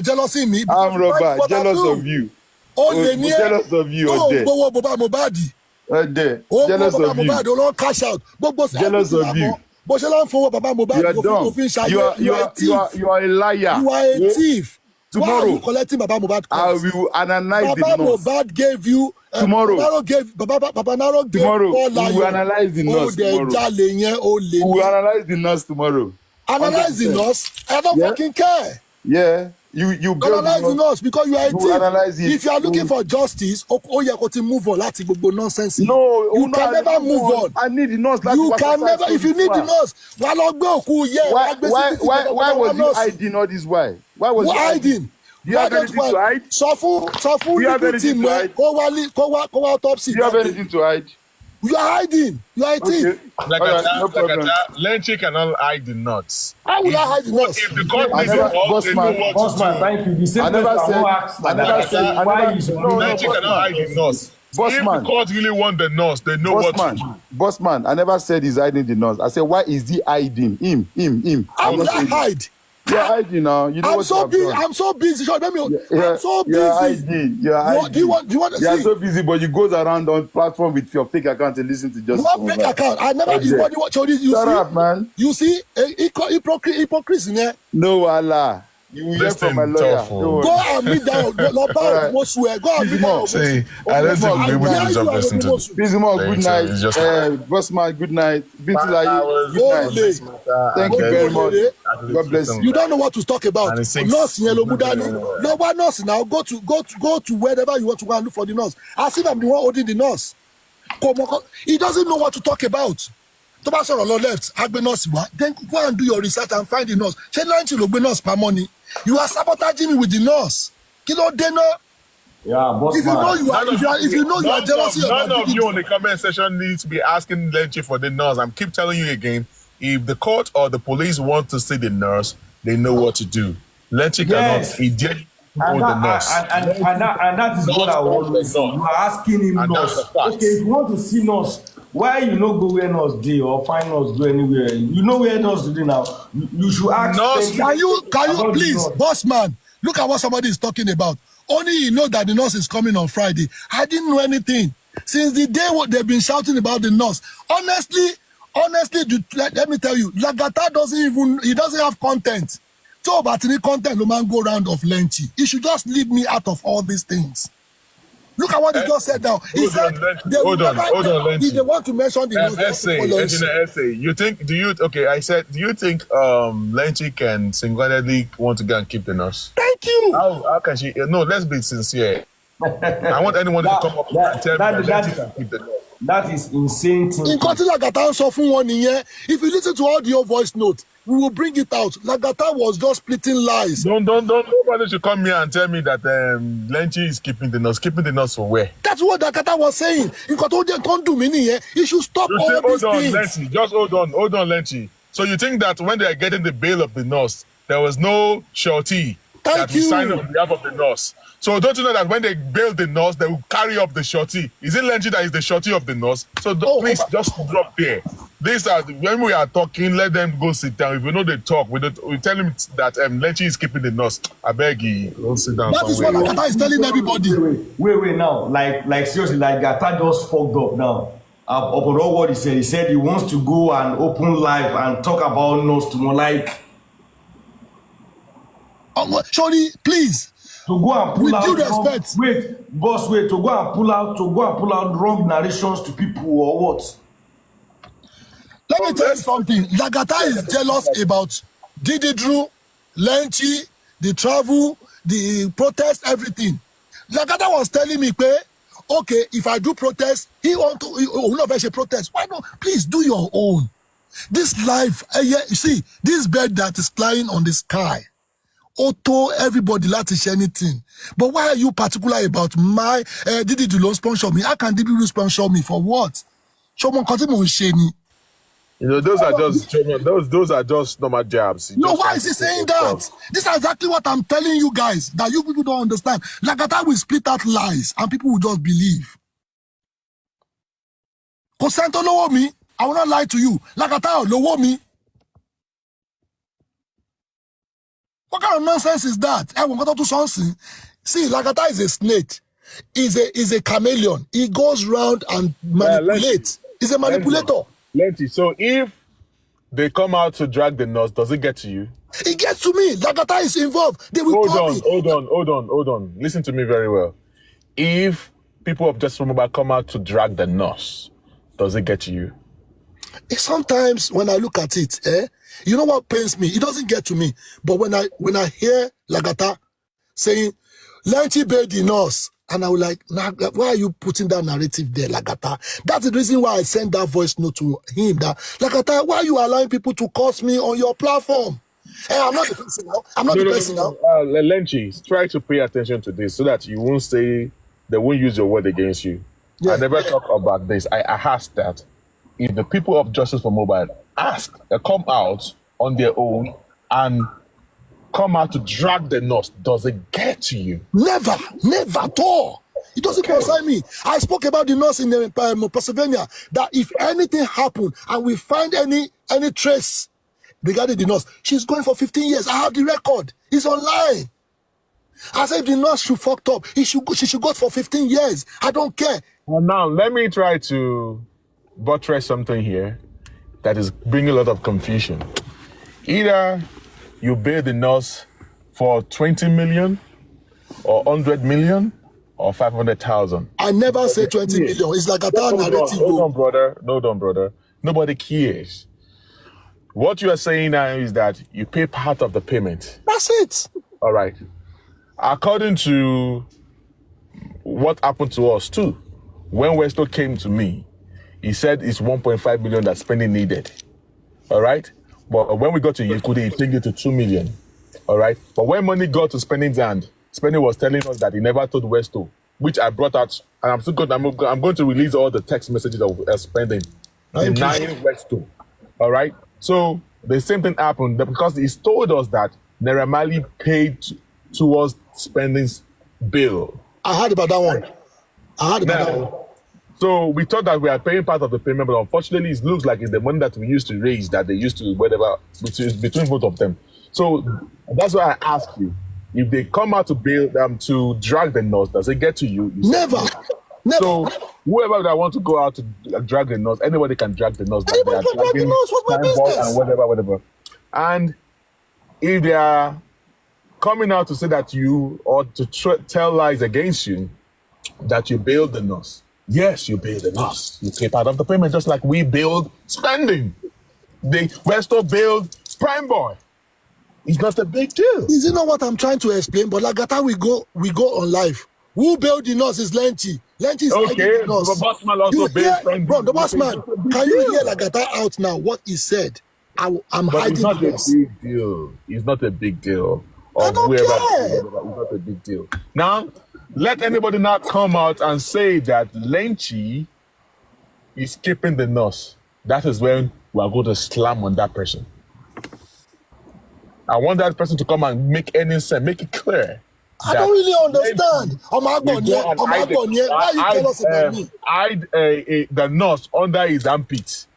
jealous of me, I'm rubber, jealous of you. Jealous of you, Ode. Jealous of you. Don't cash out. Jealous of you. You are dumb. You are a liar. You are a thief. Tomorrow, why are you collecting Baba Mohbad coins? I will analyze the Baba nose. Mohbad gave you Tomorrow. Baba Naro gave Tomorrow, 4 we lions. will analyze the nose tomorrow. We will analyze the nose tomorrow. Analyze the nose? I don't fucking care. Yeah. You analyze the nose because you are a thief. Analyze it. If you are looking for justice, you have to move on. That's nonsense. No, you can never move on. I need the nose. You can never. If you need the nose, why was you hiding all this? Why was you hiding? Do you have anything to hide? Do you have anything to hide? Autopsy. Do you have anything to hide? You are hiding. You are a thief. Lenchi cannot hide the nuts. How will I hide the nuts? If the court needs involved, they know what to do. Thank you. The same Lenchi cannot hide the nuts. If the court really want the nuts, they know what to do. Bossman, I never said he's hiding the nuts. I said, why is he hiding? Him. How will I hide? You're hiding now. You know I'm so busy. I'm so busy. I'm so busy. You're hiding. Do you want to see? You're so busy, but you go around on platform with your fake account and listen to just. What fake account? I never. You Shut up, man. You see, hypocrisy, yeah. No, Allah. You will hear from my lawyer. Go and meet down. Go and meet down. See, I don't think we'll be able to stop listening to this. Bizimo, good night. Bossman, good night. Bintilayi, good night. Thank you very much. God bless you. You don't know what to talk about. Nurse, no one nurse now. Go to wherever you want to go and look for the nurse. As if I'm the one holding the nurse. He doesn't know what to talk about. Left, then go and do your research and find the nurse. Nurse per money. You are sabotaging me with the nurse. Yeah, boss. If you know you are jealousy none of you on the comment section need to be asking Lenchi for the nurse. I'm keep telling you again. If the court or the police want to see the nurse, they know what to do. Lenchi cannot. He did. And that is what I always say. You are asking him nurse. Okay, if you want to see nurse, why you no go where nurse dey or find nurse go anywhere? You know where nurse dey now. You should ask. Nurse, can you please, boss man? Look at what somebody is talking about. Only you know that the nurse is coming on Friday. I didn't know anything since the day what they've been shouting about the nurse. Honestly, honestly, let me tell you, Lagata he doesn't have content. So, but any content, no man go round of Lenchi. He should just leave me out of all these things. Look at what he just said now. He said hold on, if they want to mention the essay. I said, do you think Lenchi can single-handedly want to go and keep the nurse? Thank you. How can she? No, let's be sincere. I want anyone to come up and tell me that Lenchi can keep the nurse. That is insane thing. In Koti Lagata so fun one year. If you listen to audio voice note, we will bring it out. Lagata was just splitting lies. Don't. Nobody should come here and tell me that Lenchi is keeping the nurse. Keeping the nurse for where? That's what Lagata was saying. In Koti can't do many here. You should stop all these things. Lenchi. Just hold on, Lenchi. So you think that when they are getting the bail of the nurse, there was no surety that will sign on behalf of the nurse? So don't you know that when they bail the nurse, they will carry up the shorty? Is it Lenchi that is the shorty of the nurse? So please just drop there. When we are talking, let them go sit down. If we know they talk, we tell him that Lenchi is keeping the nurse. I beg you, don't sit down. That is what Gata is telling everybody. Wait now. Like seriously, like Gata just fucked up now. Upon all what he said he wants to go and open live and talk about nurse tomorrow. Like, Shorty, please. To go and pull out respect. To go and pull out wrong narrations to people or what? Let me tell you something. Lagata is jealous about Didi Drew, Lenchi, the travel, the protest, everything. Lagata was telling me, okay, if I do protest, he will not protest. Why not? Please do your own. This life, you see, this bird that is flying on the sky. Auto everybody like to share anything, but why are you particular about my Didi Drew sponsor me? How can Didi Drew sponsor me for what? Those are just normal jabs. No, why is he saying that? This is exactly what I'm telling you guys, that you people don't understand. Lagata will split out lies and people will just believe. Consento lowo me, I will not lie to you. Lagata lowo me. What kind of nonsense is that? See, Lagata is a snake. Is a chameleon. He goes round and manipulates. He's a manipulator. Lenchi, so if they come out to drag the nurse, does it get to you? It gets to me. Lagata is involved. They will Hold on. Listen to me very well. If people of Justice for Mohbad come out to drag the nurse, does it get to you? Sometimes when I look at it, you know what pains me? It doesn't get to me. But when I hear Lagata saying, Lenchi bailed the nurse, and I was like, nah, why are you putting that narrative there, Lagata? That's the reason why I sent that voice note to him. That Lagata, why are you allowing people to curse me on your platform? I'm not the person now. Lenchi, try to pay attention to this so that you won't say they won't use your word against you. Yeah. I never talk about this. I asked that if the people of Justice for Mohbad come out on their own and come out to drag the nurse, does it get to you? Never at all. It doesn't concern me. I spoke about the nurse in Pennsylvania, that if anything happened and we find any trace regarding the nurse, she's going for 15 years. I have the record. It's online. I said if the nurse should fucked up, she should go for 15 years. I don't care. Well, now, let me try to buttress something here that is bringing a lot of confusion. Either you bail the nurse for 20 million or 100 million or 500,000. I never say 20 million. It's like a narrative. Hold on, brother. Nobody cares. What you are saying now is that you pay part of the payment. That's it. All right. According to what happened to us too, when Westo came to me, he said it's 1.5 million that spending needed. All right. But when we got to Yekudi, he changed it to 2 million. All right. But when money got to Spending's hand, Spending was telling us that he never told Westo, which I brought out, and I'm going to release all the text messages of Spending denying Westo. All right. So the same thing happened because he told us that Naira Marley paid towards Spending's bill. I heard about that one. So we thought that we are paying part of the payment, but unfortunately, it looks like it's the money that we used to raise that they used to whatever between both of them. So that's why I ask you: if they come out to bail them to drag the nurse, does it get to you? Never. Never. So whoever that wants to go out to drag the nose, anybody can drag the nose. That they Anybody are can drag the dragging nose. What's my Prime Boy business? and whatever. And if they are coming out to say that you, or to tell lies against you, that you bailed the nurse. Yes, you bailed the nurse. You pay part of the payment, just like we bailed spending. The Westo bailed Prime Boy. It's not a big deal. Is it not what I'm trying to explain? But Lagata, we go on live. Who bailed the nurse is Lenchi. Lenchi is Okay, the nurse. the boss man also bailed spending. Bro, the boss man, can you hear Lagata out now? What he said? I'm but hiding it's not the a nurse. big deal. It's not a big deal. I don't care. It's not a big deal. Now, let anybody not come out and say that Lenchi is keeping the nurse. That is when we are going to slam on that person. I want that person to come and make any sense, make it clear. I don't really understand. Why you tell us about me? The nurse under his armpit.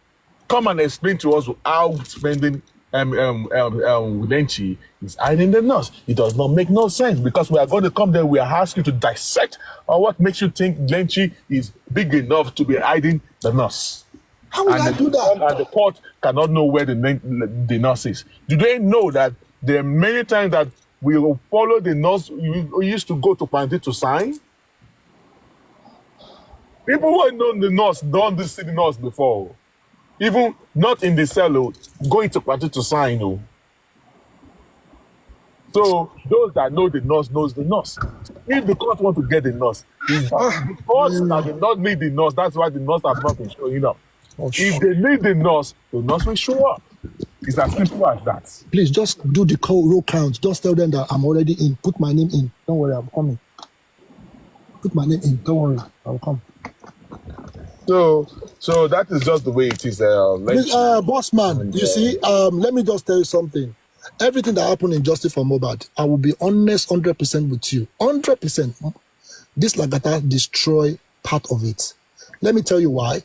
Come and explain to us how spending Lenchi is hiding the nurse. It does not make no sense, because we are going to come there. We are asking you to dissect, or what makes you think Lenchi is big enough to be hiding the nurse. How would I do that? And the court cannot know where the nurse is. Do they know that there are many times that we will follow the nurse? We used to go to Panty to sign. People who have known the nurse don't see the nurse before. Even not in the cell, going to Panty to sign. So those that know the nurse knows the nurse. If the court want to get the nurse, the court that did not need the nurse, that's why the nurse has not been showing up. If they need the nurse will show up. It's as simple as that. Please just do the roll count. Just tell them that I'm already in. Put my name in. Don't worry, I'm coming. Put my name in. Don't worry, I'll come. So that is just the way it is. Boss man, you see, let me just tell you something. Everything that happened in Justice for Mohbad, I will be honest 100% with you. 100%. This Lagata destroy part of it. Let me tell you why.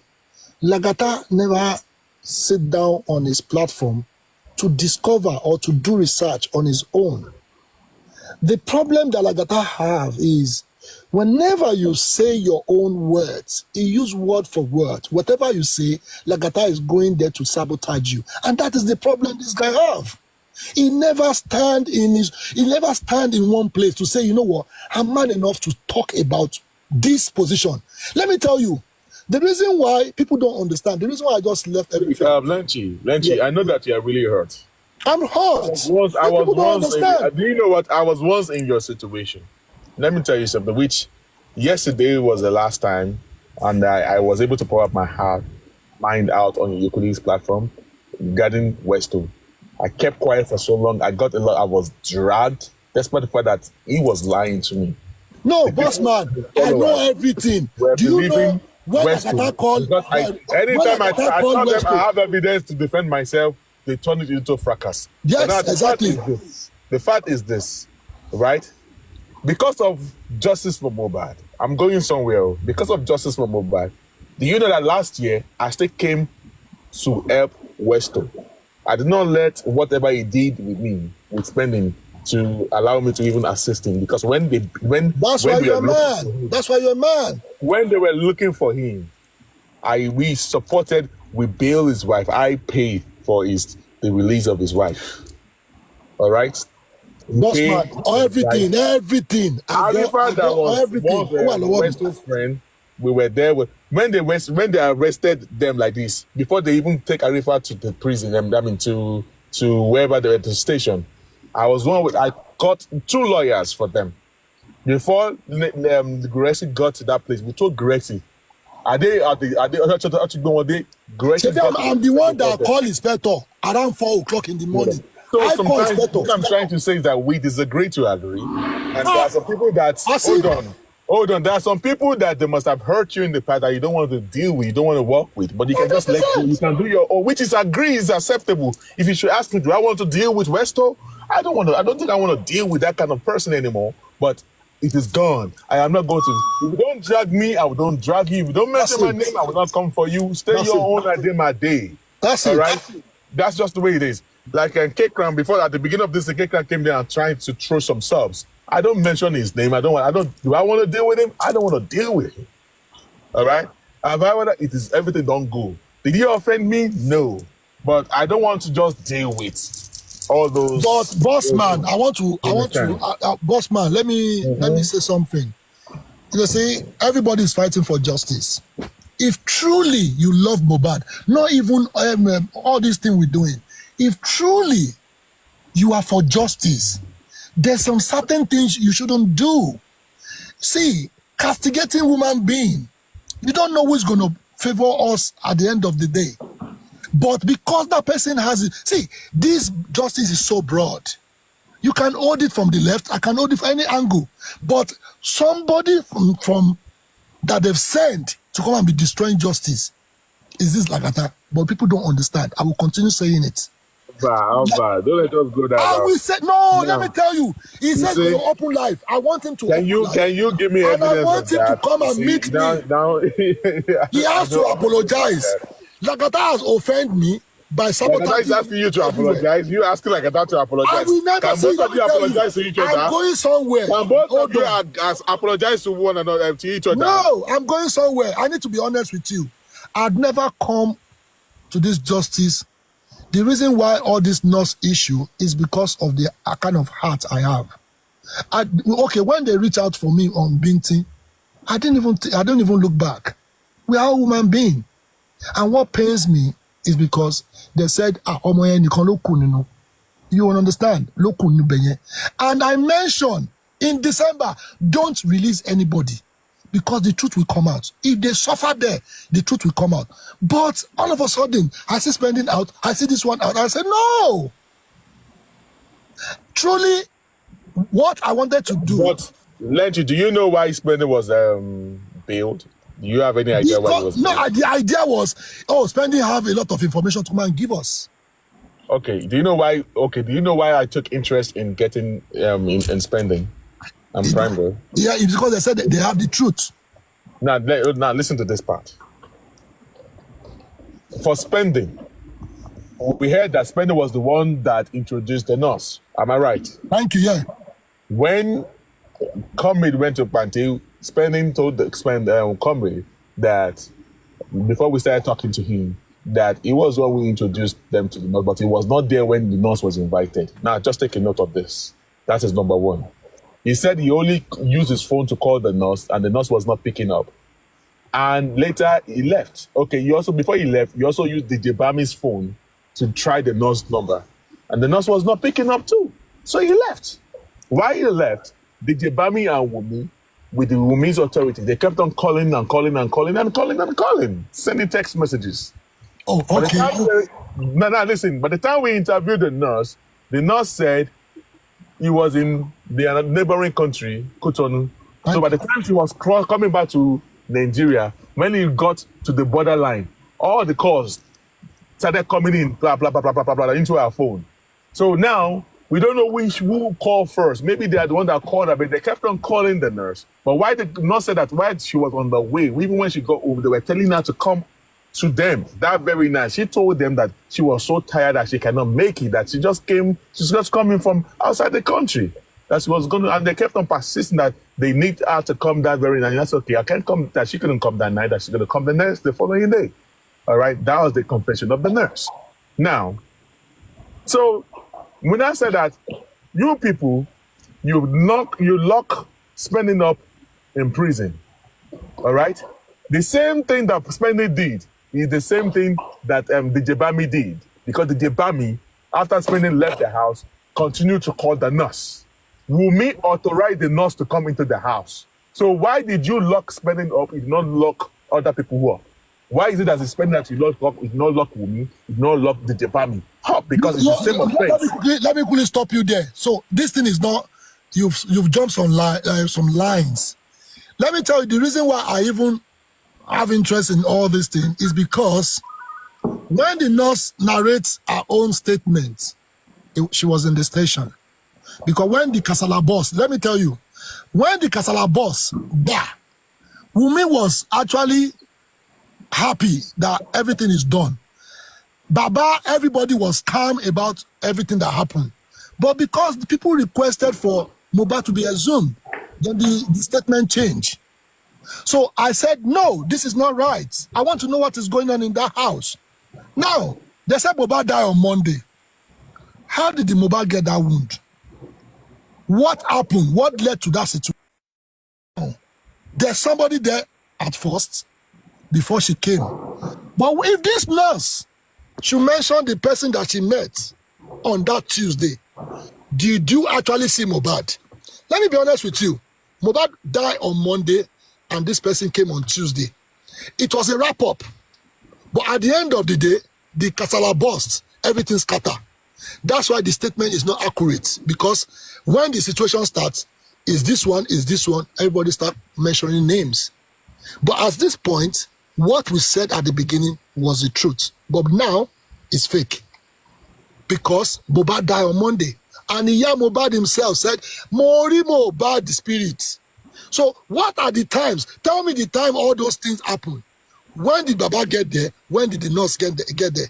Lagata never sit down on his platform to discover or to do research on his own. The problem that Lagata have is whenever you say your own words, you use word for word. Whatever you say, Lagata is going there to sabotage you. And that is the problem this guy have. He never stand in one place to say, you know what, I'm man enough to talk about this position. Let me tell you, the reason why people don't understand, the reason why I just left everything. Lenchi, yeah. I know that you are really hurt. I'm hurt. People don't understand. Do you know what? I was once in your situation. Let me tell you something, which yesterday was the last time, and I was able to pour up my mind out on Yokuli's platform regarding Westo. I kept quiet for so long. I was dragged, despite the fact that he was lying to me. No, boss man, I know everything. Do you know when Lagata called? Anytime I tell them I have evidence to defend myself, they turn it into fracas. Yes, now, exactly. The fact is this, right? Because of Justice for Mohbad, I'm going somewhere. Because of Justice for Mohbad, do you know that last year I still came to help Westo? I did not let whatever he did with me, with spending, to allow me to even assist him. Because that's why you're a man. When they were looking for him, we supported. We bailed his wife. I paid for the release of his wife. All right. Boss man, everything. Arifa that was Westo's friend. We were there when they arrested them like this, before they even take Arifa to the prison, to wherever they were, to the station. I got 2 lawyers for them. Before Guresi got to that place, we told Guresi, I'm the one that called Inspector around 4 o'clock in the morning. So sometimes what I'm trying to say is that we disagree to agree. And there are some people that hold on. There are some people that they must have hurt you in the past that you don't want to deal with, you don't want to work with, but you can just let go. You can do your own, which is acceptable. If you should ask me, do I want to deal with Westo? I don't think I want to deal with that kind of person anymore. But it is gone. I am not going to. If you don't drag me, I will don't drag you. If you don't mention my name, I will not come for you. Stay your own. I did my day. That's all right. That's just the way it is. Like K-Crown, before at the beginning of this, K-Crown came there and tried to throw some subs. I don't mention his name. Do I want to deal with him? I don't want to deal with him. All right. And whether it is everything don't go. Did you offend me? No. But I don't want to just deal with all those. But boss man, boss man, let me say something. You see, everybody is fighting for justice. If truly you love Mohbad, not even all these things we're doing, if truly you are for justice, there's some certain things you shouldn't do. See, castigating human being, you don't know who's going to favor us at the end of the day. But because that person has it, see, this justice is so broad. You can hold it from the left, I can hold it from any angle. But somebody from that they've sent to come and be destroying justice is this Lagata. But people don't understand. I will continue saying it. Don't let us go that I route. will say no. Let me tell you. He said see, for open life. I want him to. Can you give me evidence? And I want him to come and meet me. Now, he has to apologize. Lagata has offended me by sabotaging. Lagata is asking you to apologize. You asking Lagata to apologize. I will never Can both of you apologize to each other? I'm going somewhere. Can both of you apologize to one another, to each other? No, I'm going somewhere. I need to be honest with you. I'd never come to this justice. The reason why all this nurse issue is because of the kind of heart I have. Okay, when they reach out for me on Binti, I don't even look back. We are all human beings. And what pains me is because they said, you understand? And I mentioned in December, don't release anybody because the truth will come out. If they suffer there, the truth will come out. But all of a sudden, I see spending out, I see this one out. I said, no. Truly, what I wanted to do. But, Lenchi, do you know why spending was bailed? Do you have any idea why it was bailed? No, the idea was, spending have a lot of information to come and give us. Okay, do you know why? Okay, do you know why I took interest in getting in spending? I'm Prime. Yeah, it's because they said that they have the truth. Now listen to this part. For spending, we heard that spending was the one that introduced the nurse. Am I right? Thank you. Yeah. When Comrade went to Pante, spending told Comrade that before we started talking to him, that it was when we introduced them to the nurse, but he was not there when the nurse was invited. Now, just take a note of this. That is number one. He said he only used his phone to call the nurse, and the nurse was not picking up. And later, he left. Okay, before he left, he also used the Jebami's phone to try the nurse number. And the nurse was not picking up too. So he left. While he left, the Jebami and Wumi, with the Wumi's authority, they kept on calling and calling and calling and calling and calling, sending text messages. Oh, okay. Now listen, by the time we interviewed the nurse said he was in the neighboring country, Cotonou. So by the time she was coming back to Nigeria, when he got to the borderline, all the calls started coming in, blah, blah, blah, blah, blah, blah, blah, into our phone. So now, we don't know who called first. Maybe they are the one that called her, but they kept on calling the nurse. But why the nurse said that while she was on the way, even when she got home, they were telling her to come to them that very night. She told them that she was so tired that she cannot make it, that she's just coming from outside the country. That she was going to, and they kept on persisting that they need her to come that very night. And that's okay. I can't come, that she couldn't come that night, that she's going to come the following day. All right. That was the confession of the nurse. Now, so when I said that you people, you lock spending up in prison. All right. The same thing that spending did is the same thing that the Jebami did, because the Jebami, after spending left the house, continued to call the nurse. Wumi authorized the nurse to come into the house. So why did you lock spending up? You did not lock other people up. Why is it that the spending that you lock up, you did not lock Wumi, you did not lock the Jebami up? Because it's the same offense. Let me quickly stop you there. So this thing is not, you've jumped some lines. Let me tell you, the reason why I even have interest in all this thing is because when the nurse narrates her own statement, she was in the station. Because when the Kasala boss, let me tell you, when the Kasala boss, Wumi was actually happy that everything is done. Baba, everybody was calm about everything that happened. But because the people requested for Mohbad to be exhumed, then the statement changed. So I said, no, this is not right. I want to know what is going on in that house. Now, they said Mohbad died on Monday. How did the Mohbad get that wound? What happened? What led to that situation? There's somebody there at first before she came. But if this nurse should mention the person that she met on that Tuesday, did you actually see Mohbad? Let me be honest with you. Mohbad died on Monday and this person came on Tuesday. It was a wrap-up. But at the end of the day, the kasala burst. Everything scatter. That's why the statement is not accurate. Because when the situation starts, is this one, everybody start mentioning names. But at this point, what we said at the beginning was the truth. But now, it's fake. Because Mohbad died on Monday. And Iya Mohbad himself said, Mori Mohbad the spirit. So what are the times? Tell me the time all those things happen. When did Baba get there? When did the nurse get there?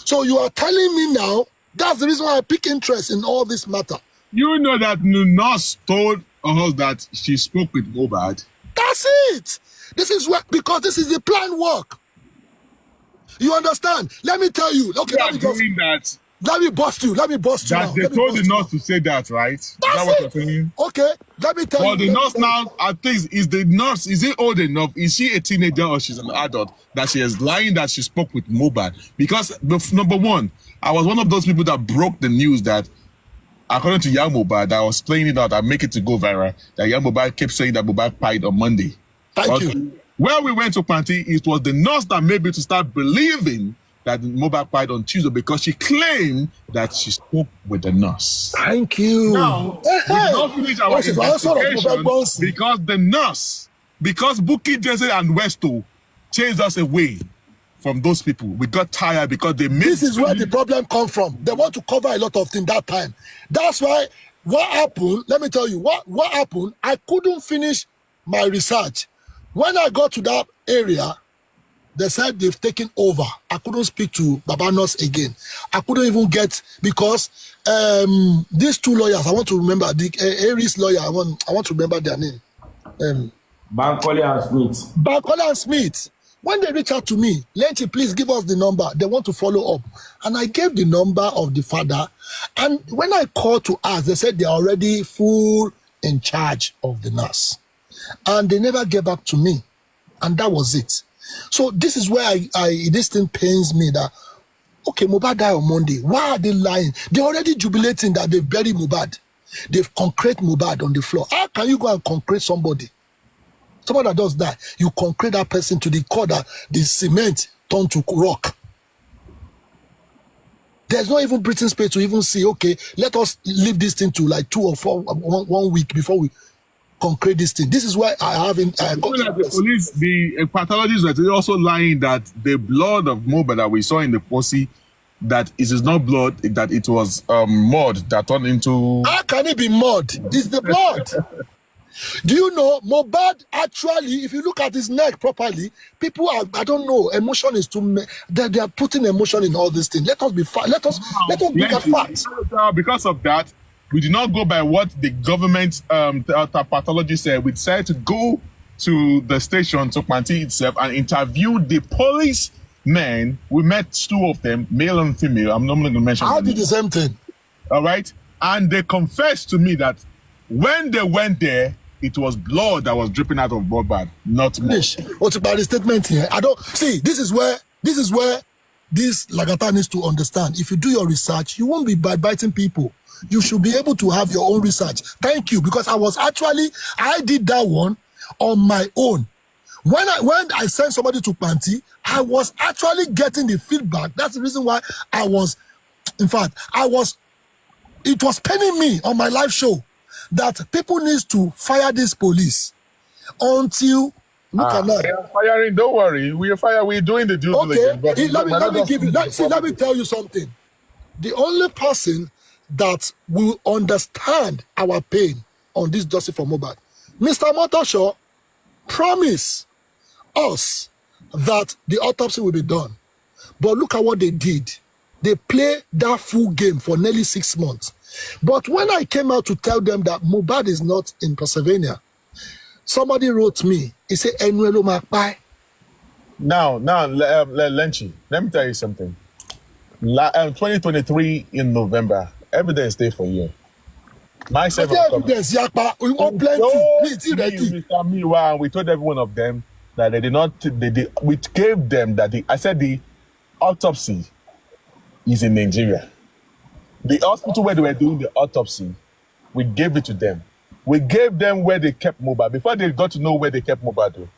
So you are telling me now, that's the reason why I pick interest in all this matter. You know that the nurse told us that she spoke with Mohbad. That's it. This is what, because this is the planned work. You understand? Let me tell you. Okay, let me bust you. Let me bust you. That they told the nurse to say that, right? That's what it. you're saying? Okay, let me tell you. But the nurse now, I think, is the nurse, is it old enough? Is she a teenager or she's an adult that she is lying that she spoke with Mohbad? Because, number one, I was one of those people that broke the news that, according to Iya Mohbad, I was playing it out, I make it to go viral, that Iya Mohbad kept saying that Mohbad died on Monday. Thank you. When we went to Panti, it was the nurse that made me to start believing that Mohbad died on Tuesday because she claimed that she spoke with the nurse. Thank you. Now, we did not finish our investigation because the nurse, because Bukky Jesse and Westo chased us away from those people. We got tired because they made... This is where the problem comes from. They want to cover a lot of things that time. That's why what happened, let me tell you, what happened, I couldn't finish my research. When I got to that area, they said they've taken over. I couldn't speak to Baba Nos again. I couldn't even get, because these two lawyers, I want to remember, the Aries lawyer, I want to remember their name. Bankole and Smith. Bankole and Smith. When they reach out to me, Lenchi, please give us the number. They want to follow up. And I gave the number of the father. And when I called to ask, they said they're already full in charge of the nurse. And they never get back to me. And that was it. So this is where this thing pains me that, okay, Mohbad died on Monday. Why are they lying? They're already jubilating that they buried Mohbad. They've concrete Mohbad on the floor. How can you go and concrete somebody? Somebody that does that, you concrete that person to the core that the cement turned to rock. There's not even breathing space to even see, okay, let us leave this thing to like 2 or 4, 1 week before we concrete this thing. This is why I haven't. The police, the pathologists are also lying that the blood of Mohbad that we saw in the pussy, that it is not blood, that it was mud that turned into. How can it be mud? It's the blood. Do you know Mohbad actually, if you look at his neck properly, people are, I don't know, emotion is too, they are putting emotion in all these things. Let us be let us look at facts. Because of that, we did not go by what the government pathologist said. We decided to go to the station, to Panti itself, and interview the policemen. We met 2 of them, male and female. I'm not going to mention. I did the same thing. All right. And they confessed to me that when they went there, it was blood that was dripping out of Mohbad, not more. What's about the statement here? I don't see. This is where this Lagata needs to understand. If you do your research, you won't be biting people. You should be able to have your own research. Thank you, because I did that one on my own. When I sent somebody to Panti, I was actually getting the feedback. That's the reason why it was paining me on my live show that people need to fire this police until look at that. We are firing, don't worry. We are firing, we're doing the due diligence. Okay, let me tell you something. The only person that will understand our pain on this justice for Mohbad, Mr. Motoshaw, promise us that the autopsy will be done. But look at what they did. They played that full game for nearly 6 months. But when I came out to tell them that Mohbad is not in Pennsylvania, Somebody wrote me. He said, "Enuelo Makpai." Now, Lenchi, let me tell you something. 2023 in November, evidence day for you. Myself, evidence, Yakpa. We want plenty. Mr. Miwa, and we told every one of them that they did not. We gave them that I said the autopsy is in Nigeria. The hospital where they were doing the autopsy, we gave it to them. We gave them where they kept Mohbad before they got to know where they kept Mohbad.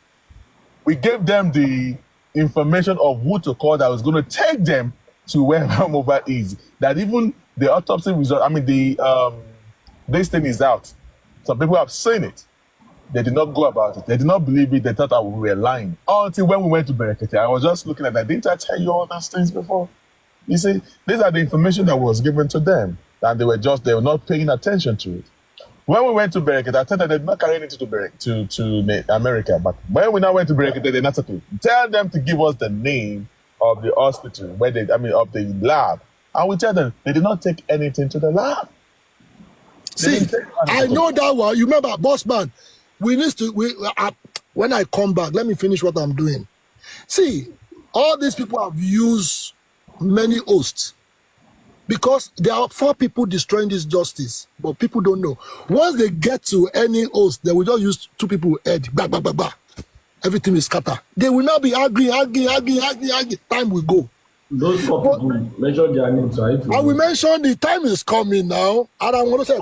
We gave them the information of who to call that was going to take them to where Mohbad is. That even the autopsy result, this thing is out. Some people have seen it. They did not go about it. They did not believe it. They thought that we were lying. Until when we went to Berekete, I was just looking at that. Didn't I tell you all those things before? You see, these are the information that was given to them. And they were not paying attention to it. When we went to Berekete, I thought that they did not carry anything to America. But when we now went to Berekete, they not to tell them to give us the name of the hospital, of the lab. And we tell them they did not take anything to the lab. See, I know that one. You remember, boss man, when I come back, let me finish what I'm doing. See, all these people have used many hosts because there are 4 people destroying this justice, but people don't know. Once they get to any host, they will just use 2 people head, bah, bah, bah, bah. Everything is scattered. They will now be arguing. Time will go. Those 4 people, mention their names. I will mention the time is coming now. And I'm going to say,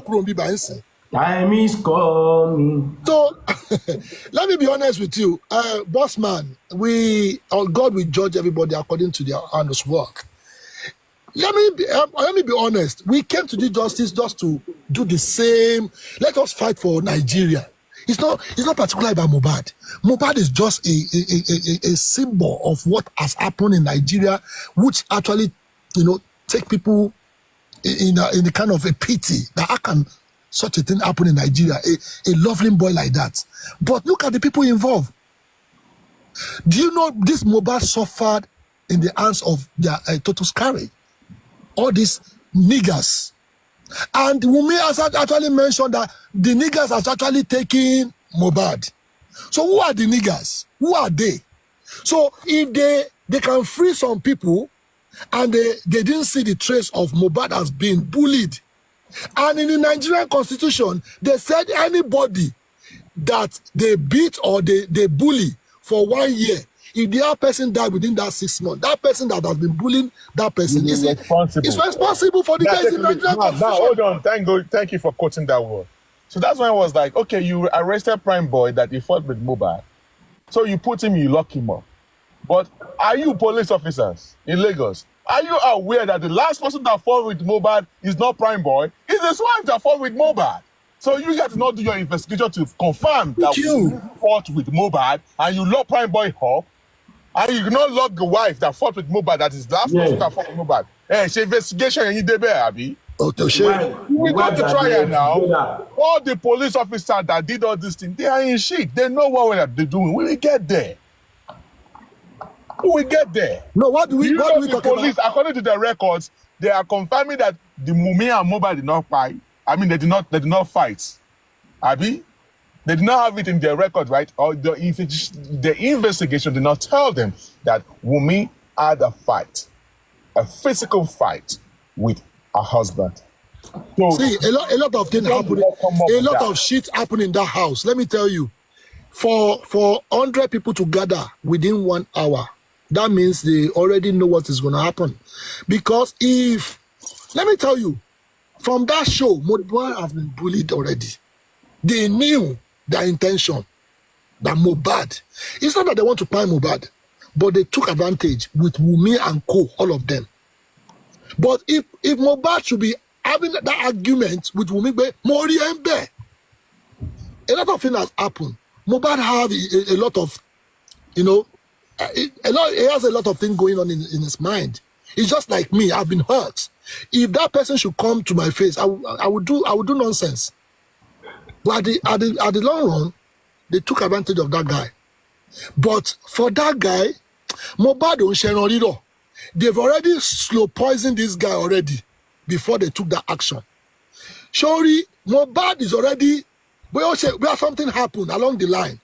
time is coming. So, let me be honest with you. Boss man, God will judge everybody according to their honest work. Let me be honest. We came to do justice just to do the same. Let us fight for Nigeria. It's not particularly about Mohbad. Mohbad is just a symbol of what has happened in Nigeria, which actually, take people in a kind of a pity that how can such a thing happen in Nigeria? A lovely boy like that. But look at the people involved. Do you know this Mohbad suffered in the hands of their total scary? All these niggers. And Wunmi has actually mentioned that the niggers are actually taking Mohbad. So who are the niggers? Who are they? So if they can free some people and they didn't see the trace of Mohbad as being bullied. And in the Nigerian constitution, they said anybody that they beat or they bully for 1 year, if the other person died within that 6 months, that person that has been bullying that person is responsible for the case in Nigerian constitution. Now, hold on. Thank you for quoting that word. So that's when I was like, okay, you arrested Prime Boy that you fought with Mohbad. So you put him, you lock him up. But are you police officers in Lagos? Are you aware that the last person that fought with Mohbad is not Prime Boy? It's his wife that fought with Mohbad. So you guys not do your investigation to confirm that you fought with Mohbad and you lock Prime Boy up, and you not lock the wife that fought with Mohbad, that is the last person that fought with Mohbad. Hey, she investigation and you did there, Abi. We got to trial now. All the police officers that did all this thing, they are in shit. They know what they're doing. We will get there. We get there. No, what do we the police, about? According to the records, they are confirming that the Wunmi and Mohbad did not fight. I mean, they did not fight. Abi? They did not have it in their record, right? Or the investigation did not tell them that Wunmi had a fight, a physical fight with her husband. So, see, a lot of things happen. A lot of shit happened in that house. Let me tell you, for 100 people to gather within 1 hour, that means they already know what is going to happen. Because let me tell you, from that show, Mohbad has been bullied already. They knew their intention, that Mohbad. It's not that they want to punish Mohbad, but they took advantage with Wunmi and co, all of them. But if Mohbad should be having that argument with Wunmi, Mori and Bear, a lot of things has happened. Mohbad have a lot of, he has a lot of things going on in his mind. It's just like me. I've been hurt. If that person should come to my face, I would do nonsense. But at the long run, they took advantage of that guy. But for that guy, Mohbad don't share no. They've already slow poisoned this guy already before they took that action. Surely, Mohbad is already where something happened along the line.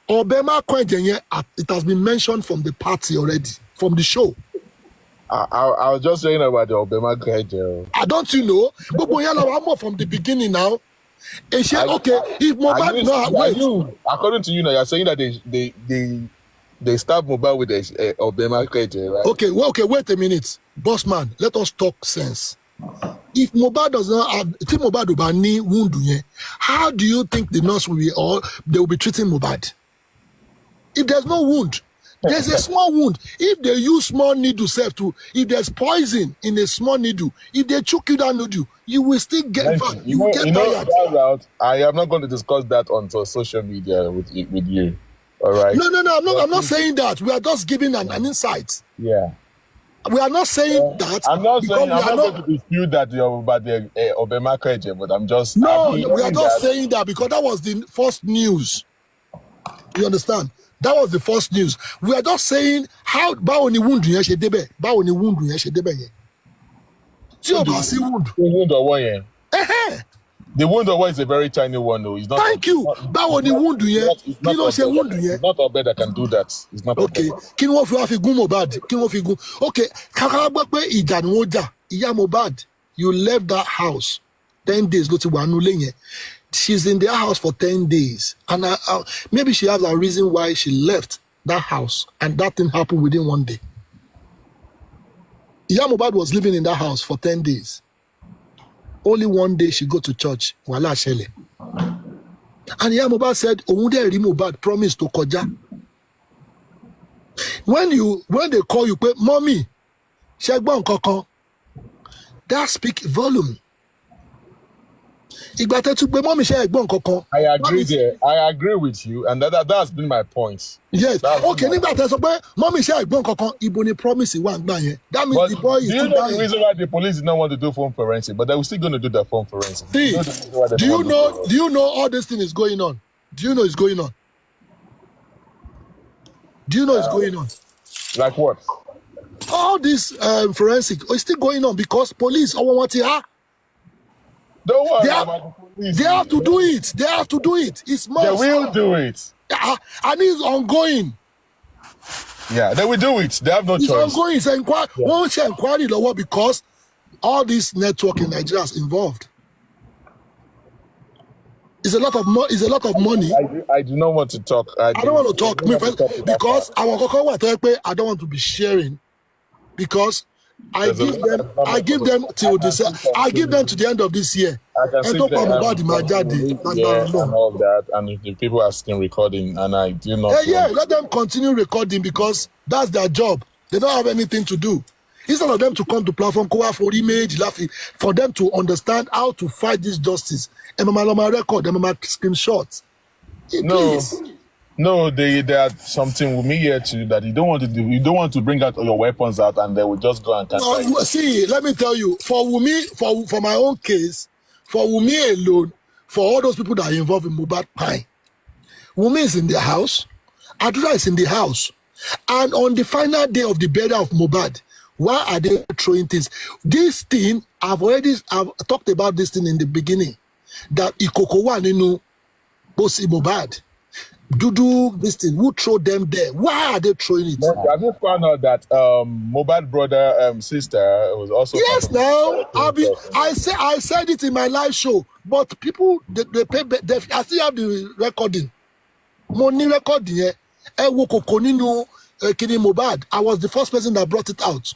Obema Kwenjenye, it has been mentioned from the party already, from the show. I was just saying about the Obama Kwenjenye. Don't you know? But more from the beginning now. And she, okay, if Mohbad wait. According to you now, you're saying that they stabbed Mohbad with the Obama Kwenjenye, right? Okay, wait a minute. Boss man, let us talk sense. If Mohbad does not have Mohbad wound, how do you think the nurse they will be treating Mohbad? If there's no wound, there's a small wound. If they use small needle if there's poison in a small needle, if they choke you down needle, you will still get tired. I am not going to discuss that on social media with you. All right. No. I'm not saying that. We are just giving an insight. Yeah. We are not saying that. I'm not saying I'm not going to dispute that you're about the Obama Kwenjenye, but I'm just we are just saying that because that was the first news. You understand? That was the first news. We are just saying how báwo ni wound yẹn ṣe débẹ̀. Báwo ni wound yẹn ṣe débẹ̀ yẹn. Tí o bá sí wound. The wound or one yẹn. The wound or one is a very tiny one though. It's not. Thank you. Báwo ni wound yẹn. Kí ló ṣe wound yẹn. It's not Obed that can do that. It's not. Okay. Kí ni wọ́n fi wá fi gún Mohbad? Kí ni wọ́n fi gún? Okay. Kàkà gbọ́ pé ìjà ni wọ́n jà. Ìyá Mohbad, you left that house 10 days ló ti wà nínú ilé yẹn. She's in their house for 10 days. And maybe she has a reason why she left that house. And that thing happened within 1 day. Iya Mohbad was living in that house for 10 days. Only 1 day she go to church. Wala shele. And Iya Mohbad said, Ounde ri Mohbad promised to koja. When they call you, mommy, shegbon kokon, that speak volume. I agree there. I agree with you, and that's been my point. Yes. Okay, mommy say Iboni promise one guy. That means the boy is do you know the reason why the police did not want to do phone forensic, but they were still going to do that phone forensic? See, do you know all this thing is going on? Do you know it's going on? Do you know it's going on? Like what? All this forensic is still going on because police don't worry about the police. They have to do it. They have to do it. It's must. They will do it. And it's ongoing. Yeah, they will do it. They have no choice. It's ongoing. It's inquiry because all this network in Nigeria is involved. It's a lot of money. I do not want to talk. I don't want to talk because I don't want to be sharing because I give them till this. I give them to the end of this year. And talk about and all that, and if the people are still recording, and I do not. Let them continue recording because that's their job. They don't have anything to do. Instead of them to come to platform, for image, laughing, for them to understand how to fight this justice. Record, screenshots. No, they are something with me here too that you don't want to do. You don't want to bring out your weapons out, and they will just go and see, let me tell you, for Wumi, for my own case, for Wumi alone, for all those people that are involved in Mohbad Pine, Wumi is in their house, Adura is in the house, and on the final day of the burial of Mohbad, why are they throwing things? This thing, I've talked about this thing in the beginning, that Ikokowa Ninu Bosi Mohbad. This thing, who throw them there? Why are they throwing it? Have you found out that Mohbad brother sister was also? Yes, now I said it in my live show, but people they I still have the recording. Money recording. Mohbad. I was the first person that brought it out.